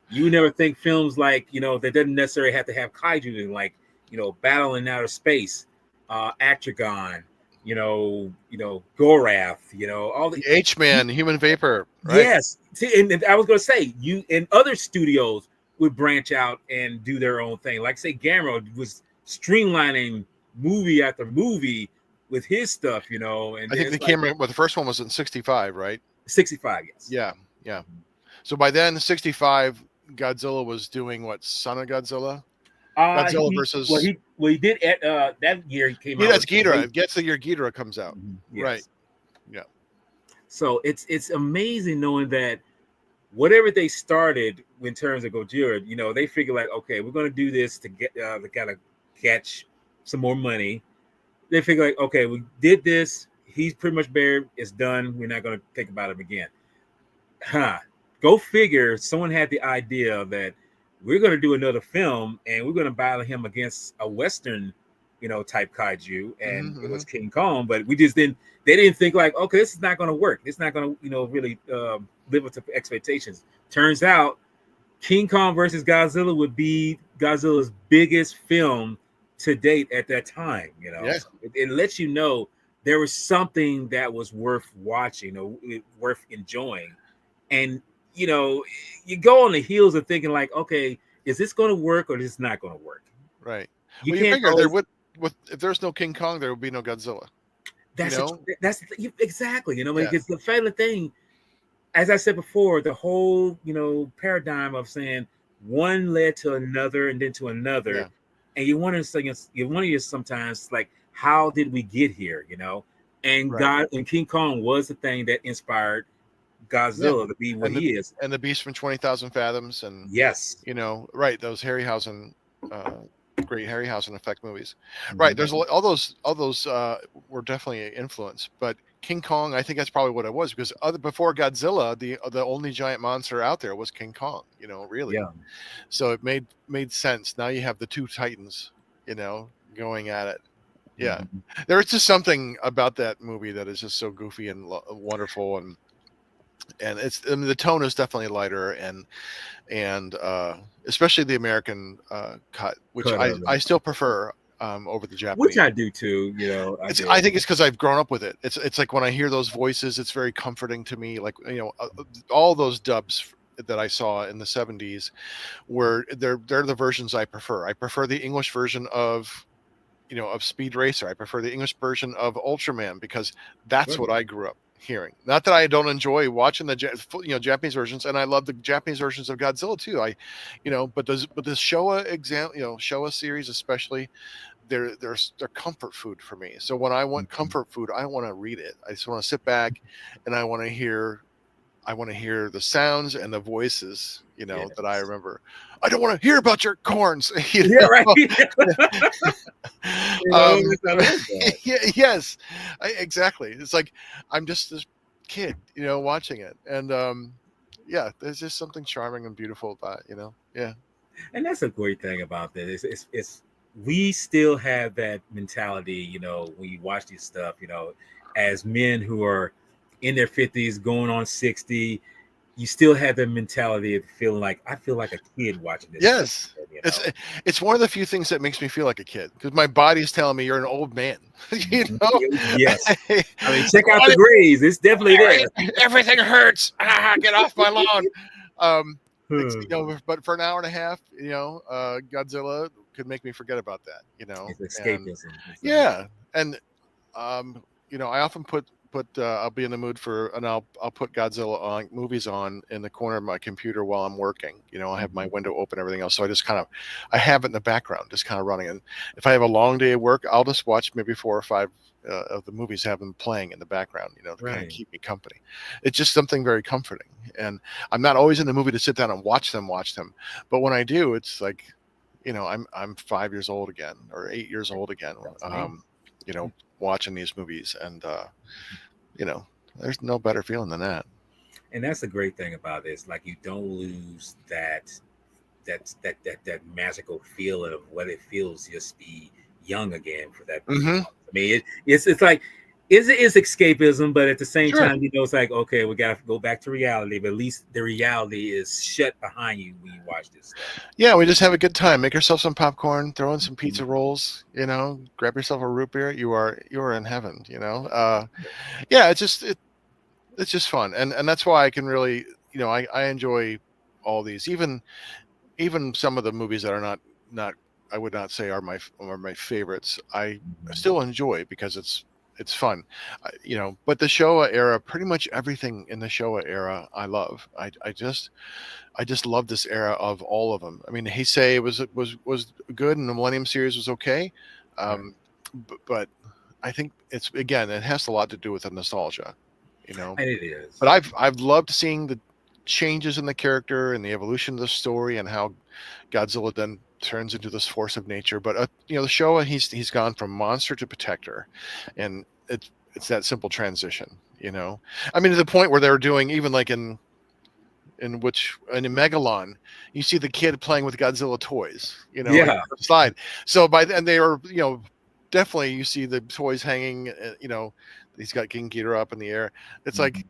You would never think films like, you know, that doesn't necessarily have to have kaiju in, like, you know, Battle in Outer Space, Atragon, you know, Gorath, you know, all the H-Man, Human Vapor, right? Yes. See, and I was going to say, you and other studios would branch out and do their own thing. Like, say, Gamera was streamlining movie after movie with his stuff, you know. And I think the first one was in 65, right? 65, yes. Yeah. So by then, 65, Godzilla was doing what? Son of Godzilla? Godzilla versus. Well, he did at that year. He came out. That's Ghidorah. It gets the year Ghidorah comes out, yes. Right? Yeah. So it's amazing knowing that whatever they started in terms of Gojira, you know, they figure like, okay, we're going to do this to get to kind of catch some more money. They figure like, okay, we did this. He's pretty much buried. It's done. We're not going to think about him again. Go figure. Someone had the idea that we're going to do another film and we're going to battle him against a Western, you know, type kaiju, and it was King Kong. But we just didn't. They didn't think like, okay, this is not going to work. It's not going to, you know, really live up to expectations. Turns out, King Kong versus Godzilla would be Godzilla's biggest film to date at that time. You know, it lets you know there was something that was worth watching or worth enjoying, and you know, you go on the heels of thinking like, okay, is this going to work or is this not going to work? Right. You figure there would, if there's no King Kong, there would be no Godzilla. That's exactly, you know, because the fatal thing, as I said before, the whole, you know, paradigm of saying one led to another and then to another, and you wonder sometimes like, how did we get here? You know, and and King Kong was the thing that inspired Godzilla to be what he is, and the Beast from 20,000 Fathoms, and you know, those Harryhausen, great Harryhausen effect movies, There's all those were definitely influenced, but King Kong, I think that's probably what it was, because before Godzilla, the only giant monster out there was King Kong, you know, really. So it made sense. Now you have the two titans going at it. Yeah, Mhm. there's just something about that movie that is just so goofy and wonderful, and the tone is definitely lighter, and especially the American cut, which Cut of I it, still prefer over the which Japanese. I do too. I I did. think it's because I've grown up with it. It's like when I hear those voices, it's very comforting to me. Like all those dubs that I saw in the 70s, where they're the versions I prefer. I prefer the English version of Speed Racer. I prefer the English version of Ultraman because that's what Right. I grew up hearing. Not that I don't enjoy watching the Japanese versions, and I love the Japanese versions of Godzilla too. But the Showa Showa series especially, they're comfort food for me. So when I want Mhm. comfort food, I want to read it. I just want to sit back and I want to hear the sounds and the voices, that I Yes. remember. I don't want to hear about your corns. Yeah, right. um, I love that. yes, exactly. It's like I'm just this kid, watching it, and yeah, there's just something charming and beautiful about Yeah. And that's a great thing about this. It's we still have that mentality, when you watch this stuff, as men who are in their 50s, going on 60, you still have the mentality of feeling like I feel like a kid watching this stuff, Yes. you It's know. it's one of the few things that makes me feel like a kid because my body's telling me you're an old man. you know, Yes. I mean, check Like, out the grades. It's definitely there. everything hurts. Get off my lawn. It's Hmm. but for an hour and a half, Godzilla could make me forget about that. It's And escapism. yeah, and I often put I'll be in the mood for, and I'll put Godzilla on movies on in the corner of my computer while I'm working. I have my Mhm. window open, everything else, so I have it in the background, just kind of running. And if I have a long day of work, I'll just watch maybe 4 or 5 of the movies, have them playing in the background, to kind of Right. keep me company. It's just something very comforting, and I'm not always in the movie to sit down and watch them, but when I do, it's like, I'm 5 years old again or 8 years old again. That's me. You know, watching these movies, and you know, there's no better feeling than that. And that's the great thing about this. Like you don't lose that magical feeling of what it feels just be young again for that few Hmm. moments. I mean, it's like it's escapism, but at the same Sure. time, it's like okay, we got to go back to reality. But at least the reality is shut behind you when you watch this stuff. Yeah, we just have a good time. Make yourself some popcorn, throw in some Mhm. pizza rolls, grab yourself a root beer. You are in heaven. Yeah, it's just fun, and that's why I can really, I enjoy all these, even some of the movies that are not I would not say are my favorites. I Mhm. still enjoy because it's fun, But the Showa era, pretty much everything in the Showa era, I love. I just love this era of all of them. I mean, Heisei was good, and the Millennium series was okay, Right. but I think it has a lot to do with the nostalgia, And it but is. I've loved seeing the changes in the character and the evolution of the story and how Godzilla then turns into this force of nature. But the Showa, he's gone from monster to protector, and it's that simple transition. I mean, to the point where they were doing, even like in Megalon, you see the kid playing with Godzilla toys, like Yeah. on the slide. So by then they were, definitely you see the toys hanging, he's got King Ghidorah up in the air. It's like Mhm.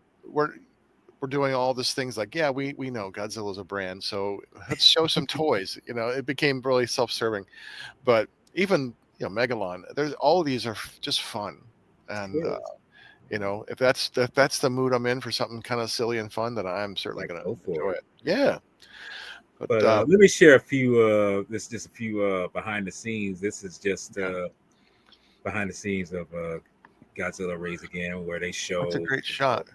we're doing all these things like, yeah, we know Godzilla's a brand, so let's show some toys. It became really self-serving. But even Megalon, there's all of these are just fun, and It is. if that's the mood I'm in for something kind of silly and fun, then I'm certainly Like gonna go for enjoy it. it. Yeah, but But let me share a few. This just a few behind the scenes. This is just yeah, behind the scenes of Godzilla Raise Again, where they that's a show. great shot.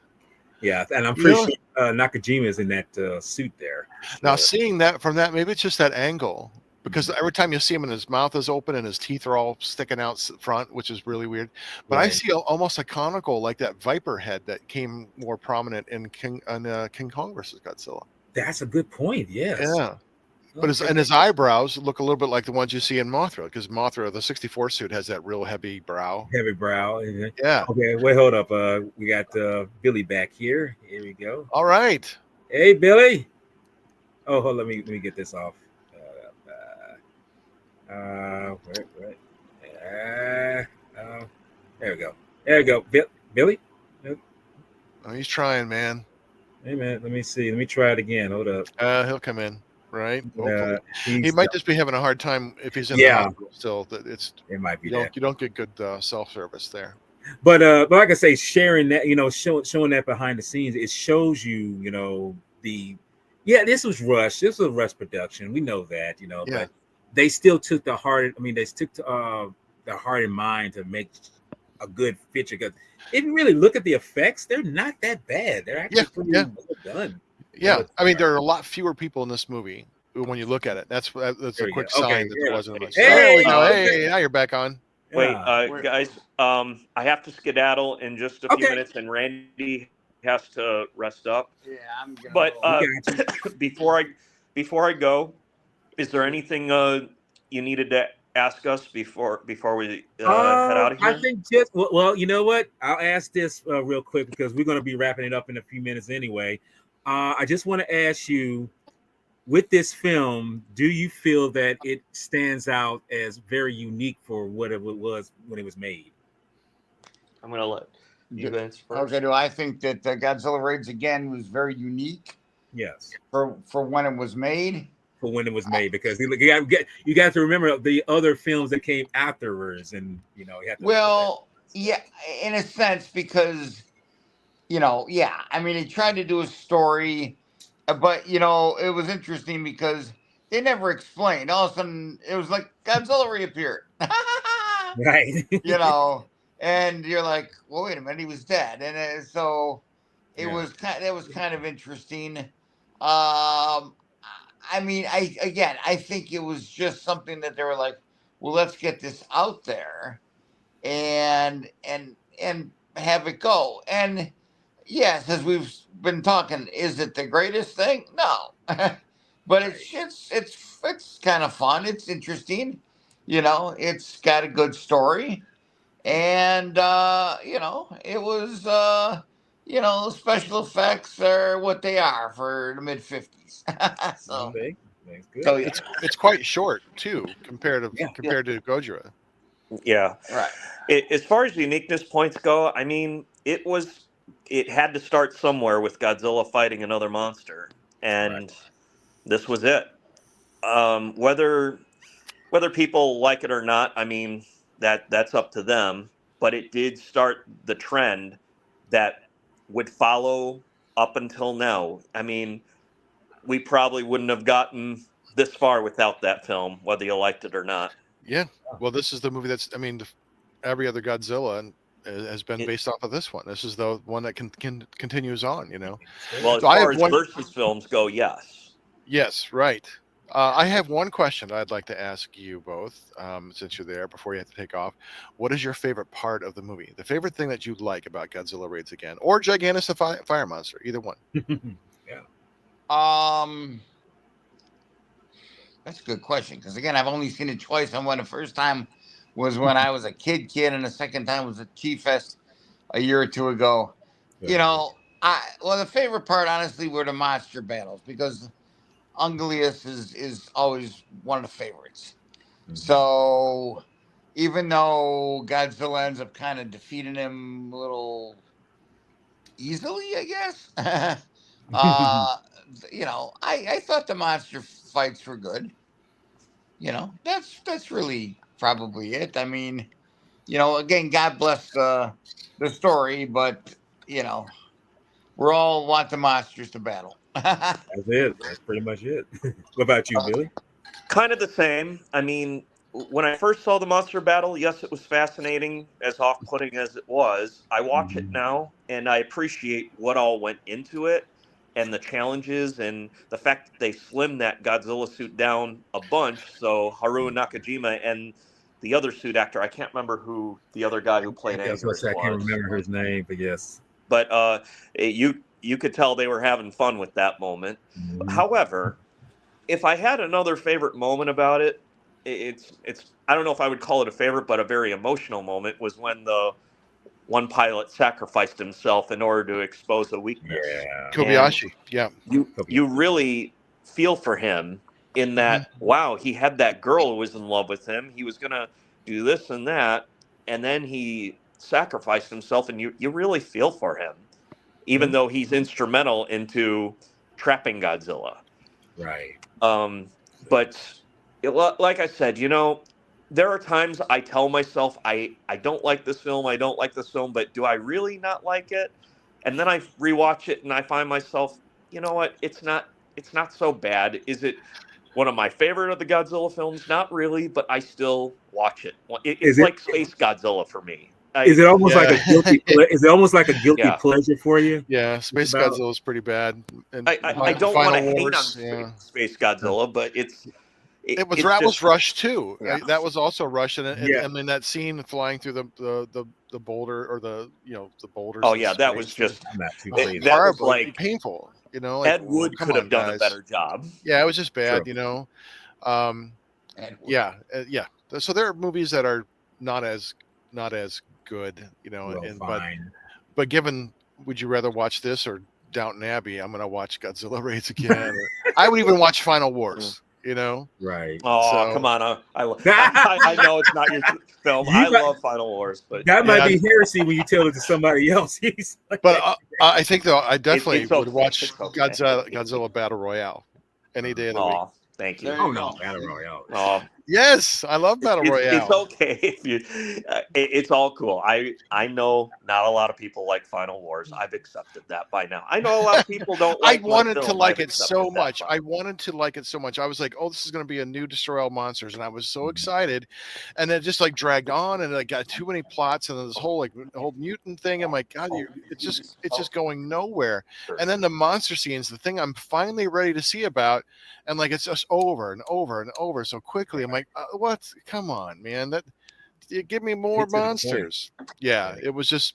Yeah, and I'm You pretty know, sure Nakajima is in that suit there for now sure. seeing that from that, maybe it's just that angle. Because Mhm. every time you see him and his mouth is open and his teeth are all sticking out front, which is really weird. But I Right. see almost a conical, like that viper head that came more prominent in King Kong versus Godzilla. That's a good point. Yes. Yeah. But his Okay. and his eyebrows look a little bit like the ones you see in Mothra, because Mothra, the 64 suit, has that real heavy brow. Heavy brow. Yeah. Okay. Wait. Hold up. We got Billy back here. Here we go. All right. Hey, Billy. Oh, hold. Let me get this off. Right. There we go. There we go. Billy? Oh, he's trying, man. Hey, man, let me see. Let me try it again. Hold up. He'll come in, right? Hopefully. He He's might just be having a hard time if he's in the Yeah. hospital still. That it's It might be you that. don't get good self-service there. But like I say, sharing that, showing that behind the scenes, it shows you, this was rushed. This was a rush production. We know that, Yeah. but they still took the heart. I mean, they took the heart and mind to make a good picture. Because if you really look at the effects, they're not that bad. They're actually pretty well done. Yeah, I mean, there are a lot fewer people in this movie when you look at it. That's a quick sign that there wasn't much. There we go. Hey, now you're back on. Wait, guys, I have to skedaddle in just a few minutes, and Randy has to rest up. Yeah, I'm gonna. But before I go, is there anything you needed to ask us before we head out of here? I think just well, you know what? I'll ask this real quick because we're going to be wrapping it up in a few minutes anyway. I just want to ask you, with this film, do you feel that it stands out as very unique for what it was when it was made? I'm going to let you answer first. Okay, do I think that Godzilla Raids Again was very unique? Yes. For when it was made? For when it was made, because you got to remember the other films that came afterwards, and you have to yeah, in a sense, because I mean, he tried to do a story, but it was interesting because they never explained. All of a sudden, it was like Godzilla reappeared, right? And you're like, well, wait a minute, he was dead, and so it was kind of interesting. I mean, I think it was just something that they were like, well, let's get this out there, and have it go. And yes, as we've been talking, is it the greatest thing? No, but it's kind of fun. It's interesting. It's got a good story, and it was the special effects are what they are for the mid-50s. So, good. It's quite short too, compared to Gojira. Yeah, right. As far as uniqueness points go, I mean, it had to start somewhere with Godzilla fighting another monster, and this was it. Whether people like it or not, I mean, that's up to them. But it did start the trend that would follow up until now. I mean, we probably wouldn't have gotten this far without that film, whether you liked it or not. Yeah. Well, this is the movie every other Godzilla has been based off of this one. This is the one that continues on, Well, as far as versus films go, yes. Yes, right. I have one question I'd like to ask you both, since you're there, before you have to take off. What is your favorite part of the movie? The favorite thing that you like about Godzilla Raids Again, or Gigantus the Fire Monster, either one. That's a good question, because again, I've only seen it twice. And the first time was when I was a kid, and the second time was at Chief Fest a year or two ago. The favorite part, honestly, were the monster battles, because Ungolius is always one of the favorites. Mm-hmm. So even though Godzilla ends up kind of defeating him a little easily, I guess, I thought the monster fights were good. That's really probably it. I mean, again, God bless the story, but we're all want the monsters to battle. That's it. That's pretty much it. What about you, Billy? Kind of the same. I mean, when I first saw the monster battle, yes, it was fascinating, as off-putting as it was. I watch it now, and I appreciate what all went into it, and the challenges, and the fact that they slimmed that Godzilla suit down a bunch. So Haruo Nakajima and the other suit actor, I can't remember who the other guy who played Angus was. I can't remember his name, but yes. But you could tell they were having fun with that moment. Mm-hmm. However, if I had another favorite moment about it, it's I don't know if I would call it a favorite, but a very emotional moment was when the one pilot sacrificed himself in order to expose a weakness. Yeah. Kobayashi. You really feel for him, in that, wow, he had that girl who was in love with him. He was going to do this and that. And then he sacrificed himself, and you really feel for him, even though he's instrumental into trapping Godzilla. Right. But like I said, there are times I tell myself I don't like this film, but do I really not like it? And then I rewatch it and I find myself, you know what? It's not so bad. Is it one of my favorite of the Godzilla films? Not really, but I still watch it. Is It's it like Space Godzilla for me. is it almost like a Yeah. guilty is it almost like a guilty Yeah. pleasure for you? Yeah, Space about- Godzilla is pretty bad. And I don't want to Final hate on Wars, yeah. Space Godzilla, but It was it's that was just- Rush too. Yeah. That was also Rush, and Yeah. I mean that scene flying through the boulder or the boulders. Oh in yeah, that was space. just I'm not too It- crazy. that was horrible, like- painful. Ed Wood come could have on, done a guys. better job. Yeah, it was just bad. True. And Yeah. So there are movies that are not as good. Well, and fine. but given, would you rather watch this or Downton Abbey? I'm gonna watch Godzilla raids again. I would even watch Final Wars. Right. Oh, So- come on! I know it's not your film. You I might- love Final Wars, but That might Yeah. be heresy when you tell it to somebody else. He's like, But I think though I definitely it's would okay, watch it's okay. Godzilla Battle Royale any day of the week. oh, thank you. There oh you no, go. Battle Royale. Oh, Yes, I love Battle Royale. it's okay if you. It's all cool. I know not a lot of people like Final Wars. I've accepted that by now. I know a lot of people don't. I like my wanted to film. like I've it so accepted that much. by I wanted to like it so much. I was like, "Oh, this is going to be a new Destroy All Monsters," and I was so excited. And then it just like dragged on, and it got too many plots, and then this whole mutant thing. I'm like, God, it's just going nowhere. Sure. And then the monster scenes, the thing I'm finally ready to see about, and like it's just over and over and over so quickly. I'm like, what? Come on, man! You give me more Get to the point. monsters. Yeah, Right. it was just,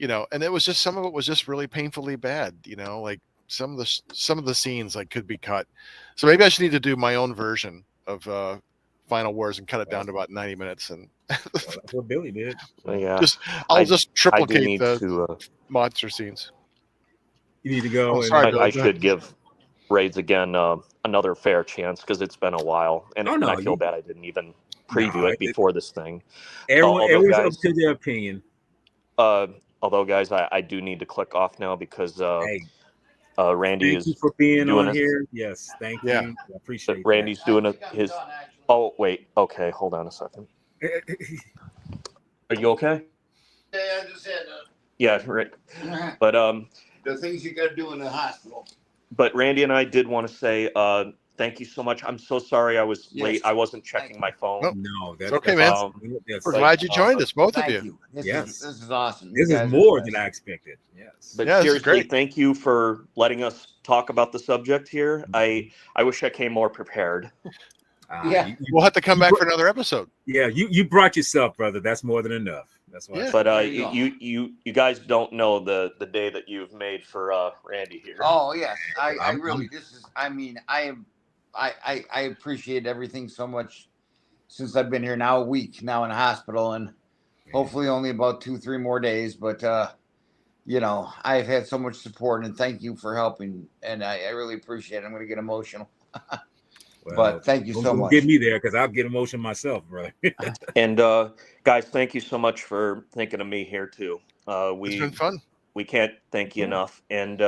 and it was just some of it was just really painfully bad. Like some of the scenes like could be cut. So maybe I should need to do my own version of Final Wars and cut it down to about 90 minutes and Well, that's what Billy did. Yeah, I'll I- just I do triplicate need the to. monster scenes. You need to go. Oh, and, sorry, I should give Raids again another fair chance because it's been a while, and, Oh, no, and I feel you- bad I didn't even preview No, it before this thing. Everyone, although, everyone's guys- up to their opinion. Although, guys, I do need to click off now because Hey, Randy thank you is for being doing on it. here. Yes, thank Yeah. you. I appreciate Randy's doing his. Oh wait, okay, hold on a second. that. Are you okay? Yeah, I just had Yeah, right. But the things you got to do in the hospital. But Randy and I did want to say thank you so much. I'm so sorry I was Yes. late. I wasn't checking my phone. Nope. No, that's okay, that's man. awesome. That's- We're like, glad you joined us, both of Thank you. you. Yes. This is awesome. This You is guys are more the than best. I expected. Yes. But Yeah, this is seriously, great. thank you for letting us talk about the subject here. I wish I came more prepared. Yeah. We'll have to come back for another episode. You brought yourself, brother. That's more than enough. That's why. Yeah. But There you go. you guys don't know the day that you've made for Randy here. Oh yes, I I'm- really. This is. I mean, I appreciate everything so much since I've been here now a week now in the hospital and hopefully only about 2-3 more days. But I've had so much support and thank you for helping, and I really appreciate it. I'm going to get emotional, Well, but thank you so don't much. get me there because I'll get emotional myself, brother. And guys, thank you so much for thinking of me here too. It's been fun. We can't thank you enough, and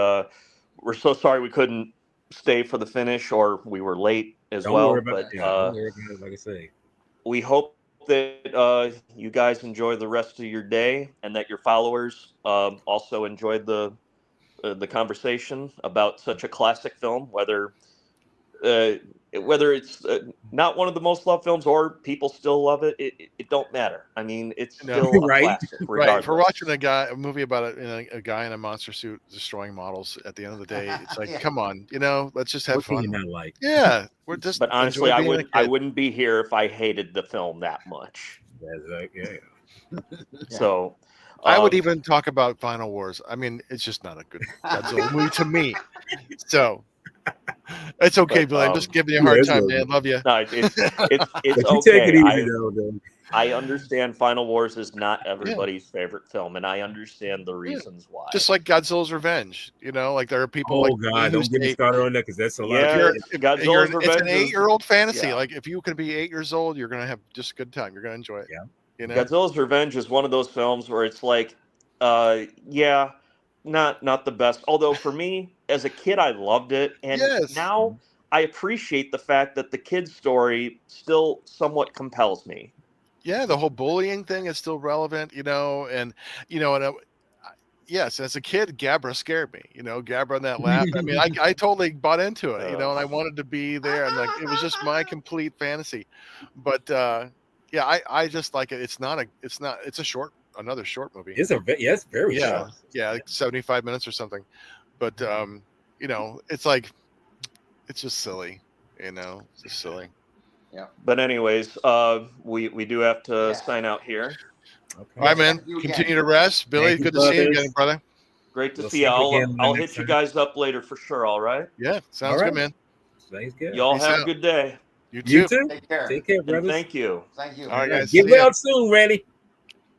we're so sorry we couldn't stay for the finish, or we were late as Don't well. worry about But it. Don't worry about it. Like I say, we hope that you guys enjoy the rest of your day, and that your followers also enjoyed the conversation about such a classic film, whether it's not one of the most loved films or people still love it. It don't matter. I mean, it's No. still a Right. classic. Right. If we're regardless. watching a movie about a guy in a monster suit destroying models, at the end of the day, it's like, Yeah. come on, let's just have what can you fun. not like? Yeah, we're just. But honestly, enjoy I being a would I kid. wouldn't be here if I hated the film that much. That's like, yeah. So I would um, even talk about Final Wars. I mean, it's just not a good Godzilla movie to me. So It's okay, But, Billy. I'm just giving you a Yeah, hard it's time, okay. man. Love you. no, it's But you take it okay. easy though, man. I understand Final Wars is not Yeah. everybody's favorite film, and I understand the Yeah. reasons why. Just like Godzilla's Revenge, like there are people like Oh me God, who don't get me say started on that because that's a lot of if Yeah, you're kids. Godzilla's it's an Revenge is 8-year-old fantasy. yeah. Like if you can be 8 years old, you're gonna have just a good time. You're gonna enjoy it. Yeah. Godzilla's Revenge is one of those films where it's like, yeah, not the best. Although for me, as a kid, I loved it, and Yes. now I appreciate the fact that the kid's story still somewhat compels me. Yeah, the whole bullying thing is still relevant, and yes, as a kid, Gabra scared me. Gabra on that laugh. I mean, I totally bought into it, and I wanted to be there, and like it was just my complete fantasy. But yeah, I just like it. It's not. It's another short movie. It's very Yeah, short. yeah, like 75 minutes or something. But it's like it's just silly. It's just silly. But anyways, we do have to sign out here. Okay. All right, man. Thank you Continue again. to rest, Billy. Thank you, Good to see you brothers. again, brother. Great to We'll see see you. you again I'll next hit you time. guys up later for sure. All right. Yeah, sounds All good, right. man. Thanks, good. Y'all Peace have out. a good day. You You too. too. Take care. Take care, And brothers. thank you. Thank you. All right, guys. Get See ya. well soon, Randy.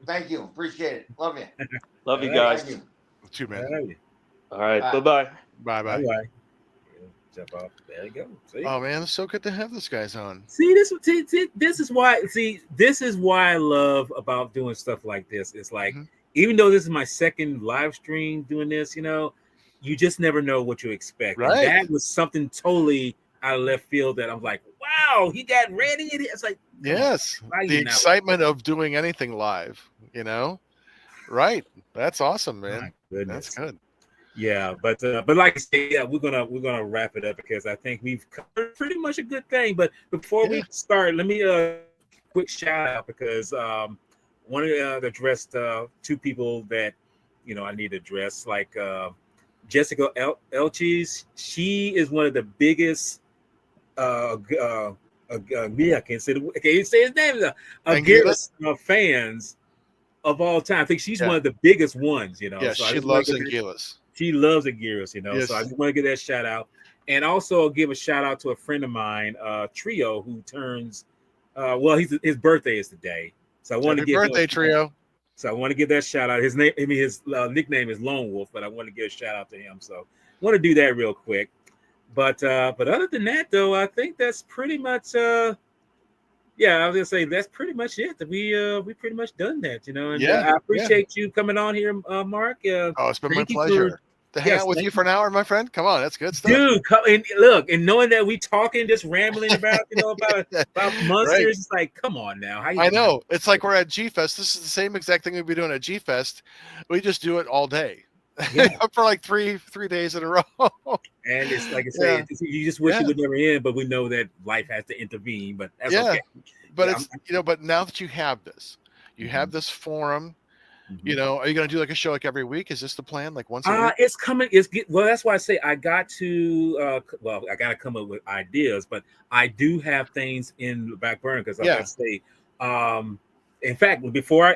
Thank you. Appreciate it. Love you. Love you All right. guys. Thank you. Too, man. All right. All right. Bye. Bye bye. Bye bye. Bye. Jump off. There you go. See? Oh man, it's so good to have this guys on. See, this is why. See, this is why I love about doing stuff like this. It's like, even though this is my second live stream doing this, you just never know what you expect. Right. And that was something totally out of left field that I'm like, wow, he got ready. It's like, Yes, the excitement of doing anything live. Right. That's awesome, man. That's good. Yeah, but like I said, yeah, we're gonna wrap it up because I think we've covered pretty much a good thing. But before we start, let me quick shout out because want to address two people that I need to address, like Jessica Elchis. She is one of the biggest I can't say his name. Anguirus fans of all time. I think she's one of the biggest ones. Yeah, so she loves Anguirus. She loves Anguirus, Yes. So I just want to give that shout out, and also give a shout out to a friend of mine, Trio, who turns. His birthday is today, so I want to give birthday, Trio. So I want to give that shout out. His nickname is Lone Wolf, but I want to give a shout out to him. So I want to do that real quick. But other than that, though, I think that's pretty much. I was gonna say that's pretty much it. That we pretty much done that, And I appreciate you coming on here, Mark. It's been my pleasure to hang out with you for an hour, my friend. Come on, that's good stuff, dude. Come and look, and knowing that we talking, just rambling about about monsters. Right. It's like, come on now. I know it's like we're at G Fest. This is the same exact thing we'd be doing at G Fest. We just do it all day. For like three days in a row. And it's like I say, you just wish it would never end, but we know that life has to intervene. But that's okay. But it's but now that you have this, have this forum. Are you going to do like a show like every week? Is this the plan? Like once a week? It's coming. That's why I say I got to. I got to come up with ideas, but I do have things in the back burner because I got to say. In fact, before I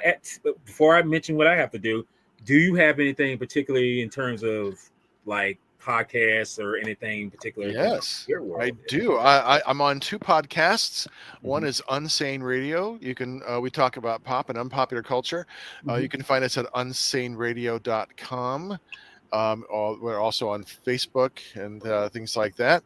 mention what I have to do you have anything particularly in terms of like podcasts or anything particular? Yes, I do. I'm on 2 podcasts. One is Unsane Radio. You can we talk about pop and unpopular culture. You can find us at unsaneradio.com. We're also on Facebook and things like that.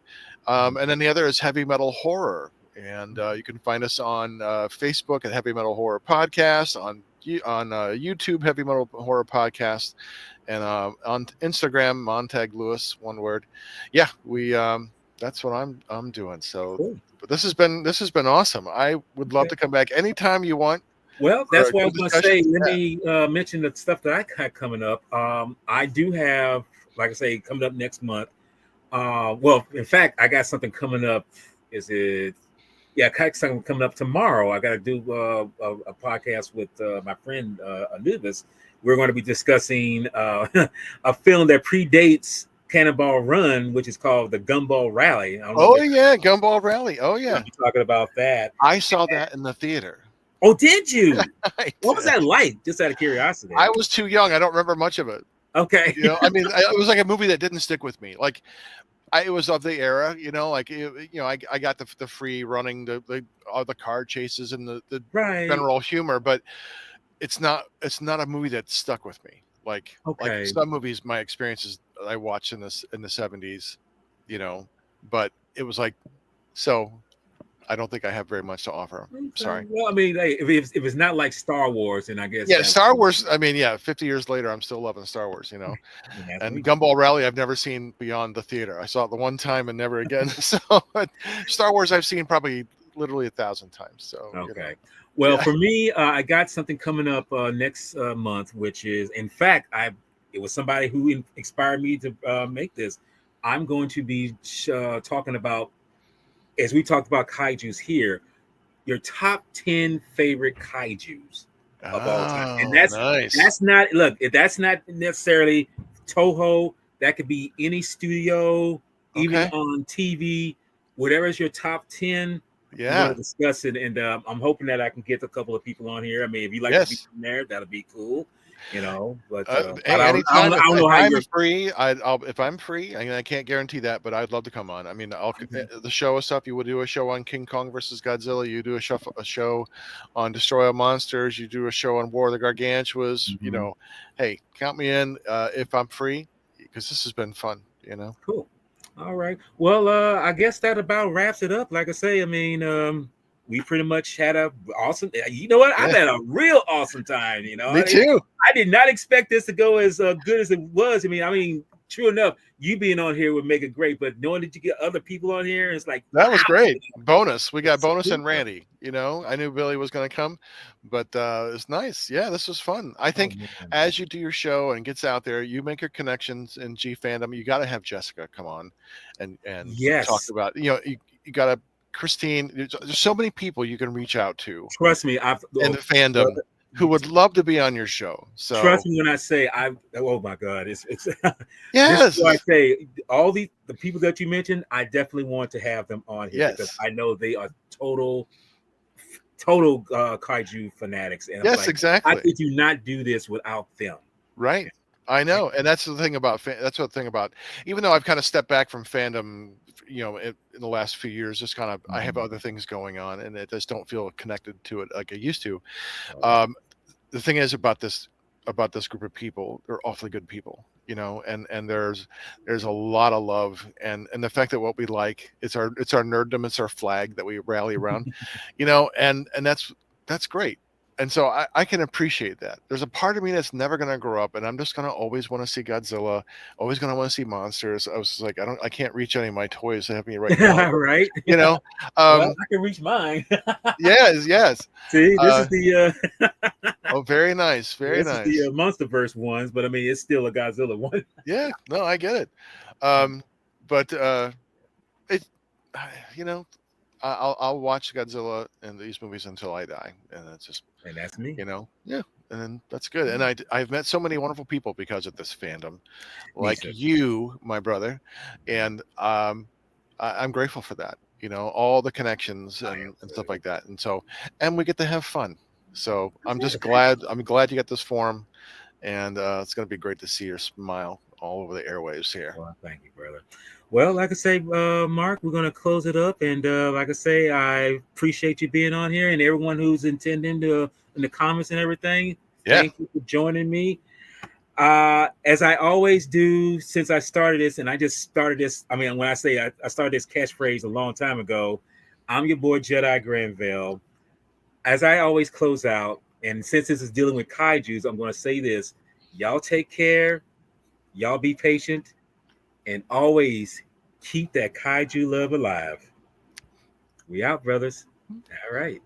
And then the other is Heavy Metal Horror. And you can find us on Facebook at Heavy Metal Horror Podcast, on YouTube Heavy Metal Horror Podcast, and on Instagram Montag Lewis, one word. Yeah, we that's what I'm doing. So, cool. But this has been awesome. I would love to come back anytime you want. Well, that's what I was going to say. Let me mention the stuff that I got coming up. I do have, like I say, coming up next month. In fact, I got something coming up. Something coming up tomorrow. I got to do a podcast with my friend Anubis. We're going to be discussing a film that predates Cannonball Run, which is called the Gumball Rally. Gumball Rally. Oh yeah, we're talking about that. I saw that in the theater. Oh, did you? What was that like? Just out of curiosity. I was too young. I don't remember much of it. Okay. I mean, it was like a movie that didn't stick with me. Like, it was of the era, like I got the free running, all the car chases and the Right. general humor, but it's not a movie that stuck with me. Like Okay. some movies, my experiences I watched in the 70s, but it was like, so I don't think I have very much to offer. Okay. Sorry. Well, I mean, hey, if it's not like Star Wars, then I guess Yeah, that Star Wars. I mean, yeah, 50 years later, I'm still loving Star Wars. that's And me. Gumball Rally, I've never seen beyond the theater. I saw it the one time and never again. So Star Wars, I've seen probably literally 1,000 times. So Okay. Well, yeah. for me, I got something coming up next month, which is, in fact, it was somebody who inspired me to make this. I'm going to be talking about, as we talked about kaiju's here, your top 10 favorite kaiju's of all time. And Oh, that's nice. that's not look, that's not necessarily Toho. That could be any studio, even Okay. on TV, whatever is your top 10. We're going Yeah. to discuss it, and I'm hoping that I can get a couple of people on here. I mean, if you'd like to be Yes. on there, that'll be cool, But Hey, I anytime don't if know how I'm you're. free, I'll if I'm free. I can't guarantee that, but I'd love to come on. I mean, the show stuff. You would do a show on King Kong versus Godzilla. You do a show on Destroy All Monsters. You do a show on War of the Gargantuas. Mhm. Hey, count me in if I'm free, because this has been fun. Cool. All right. Well, I guess that about wraps it up. Like I say, I mean, we pretty much had a awesome. You know what? I've Yeah, had a real awesome time. me too. I did not expect this to go as good as it was. I mean, true enough, you being on here would make it great, but knowing that you get other people on here, it's like, wow. That was great. Bonus. We got It's Bonus and super. Randy. I knew Billy was going to come, but it's nice. Yeah, this was fun. I Oh think man. as you do your show and gets out there, you make your connections in G fandom. You got to have Jessica come on and talk Yes. about. You got to Christine. There's so many people you can reach out to Trust me. in the Well, fandom who would love to be on your show. So trust me when I say oh my god, it's this is why I yes, say all the people that you mentioned, I definitely want to have them on here because yes, I know they are total kaiju fanatics, and I'm yes, like, how exactly. could you not do this without them? Right. I know. And that's the thing about even though I've kind of stepped back from fandom, in the last few years, just kind of, I have other things going on and I just don't feel connected to it like I used to. Um, the thing is about this group of people, they're awfully good people, and there's a lot of love and the fact that what we like, it's our nerddom, it's our flag that we rally around, and that's great. And so I can appreciate that. There's a part of me that's never going to grow up, and I'm just going to always want to see Godzilla, always going to want to see monsters. I was just like, I can't reach any of my toys to have me right now. Right? You know, Well, um, I can reach mine. yes. See, this is the Oh, very nice, very this is the nice. MonsterVerse ones, but I mean, it's still a Godzilla one. Yeah, no, I get it. But it, you know, I'll watch Godzilla and these movies until I die, and it's just, And that's me. yeah, and that's good. And I've met so many wonderful people because of this fandom, Me like too. you, my brother, and I'm grateful for that. All the connections and stuff like that, and we get to have fun. So I'm just glad. I'm glad you got this forum, and it's going to be great to see your smile all over the airwaves here. Well, thank you, brother. Well, like I say, Mark, we're gonna close it up, and like I say, I appreciate you being on here, and everyone who's intending to in the comments and everything. Yeah. Thank you for joining me. As I always do since I started this, and I just started this. I mean, when I say I started this catchphrase a long time ago, I'm your boy Jedi Granville. As I always close out, and since this is dealing with kaiju's, I'm going to say this: y'all take care, y'all be patient, and always keep that kaiju love alive. We out, brothers. All right.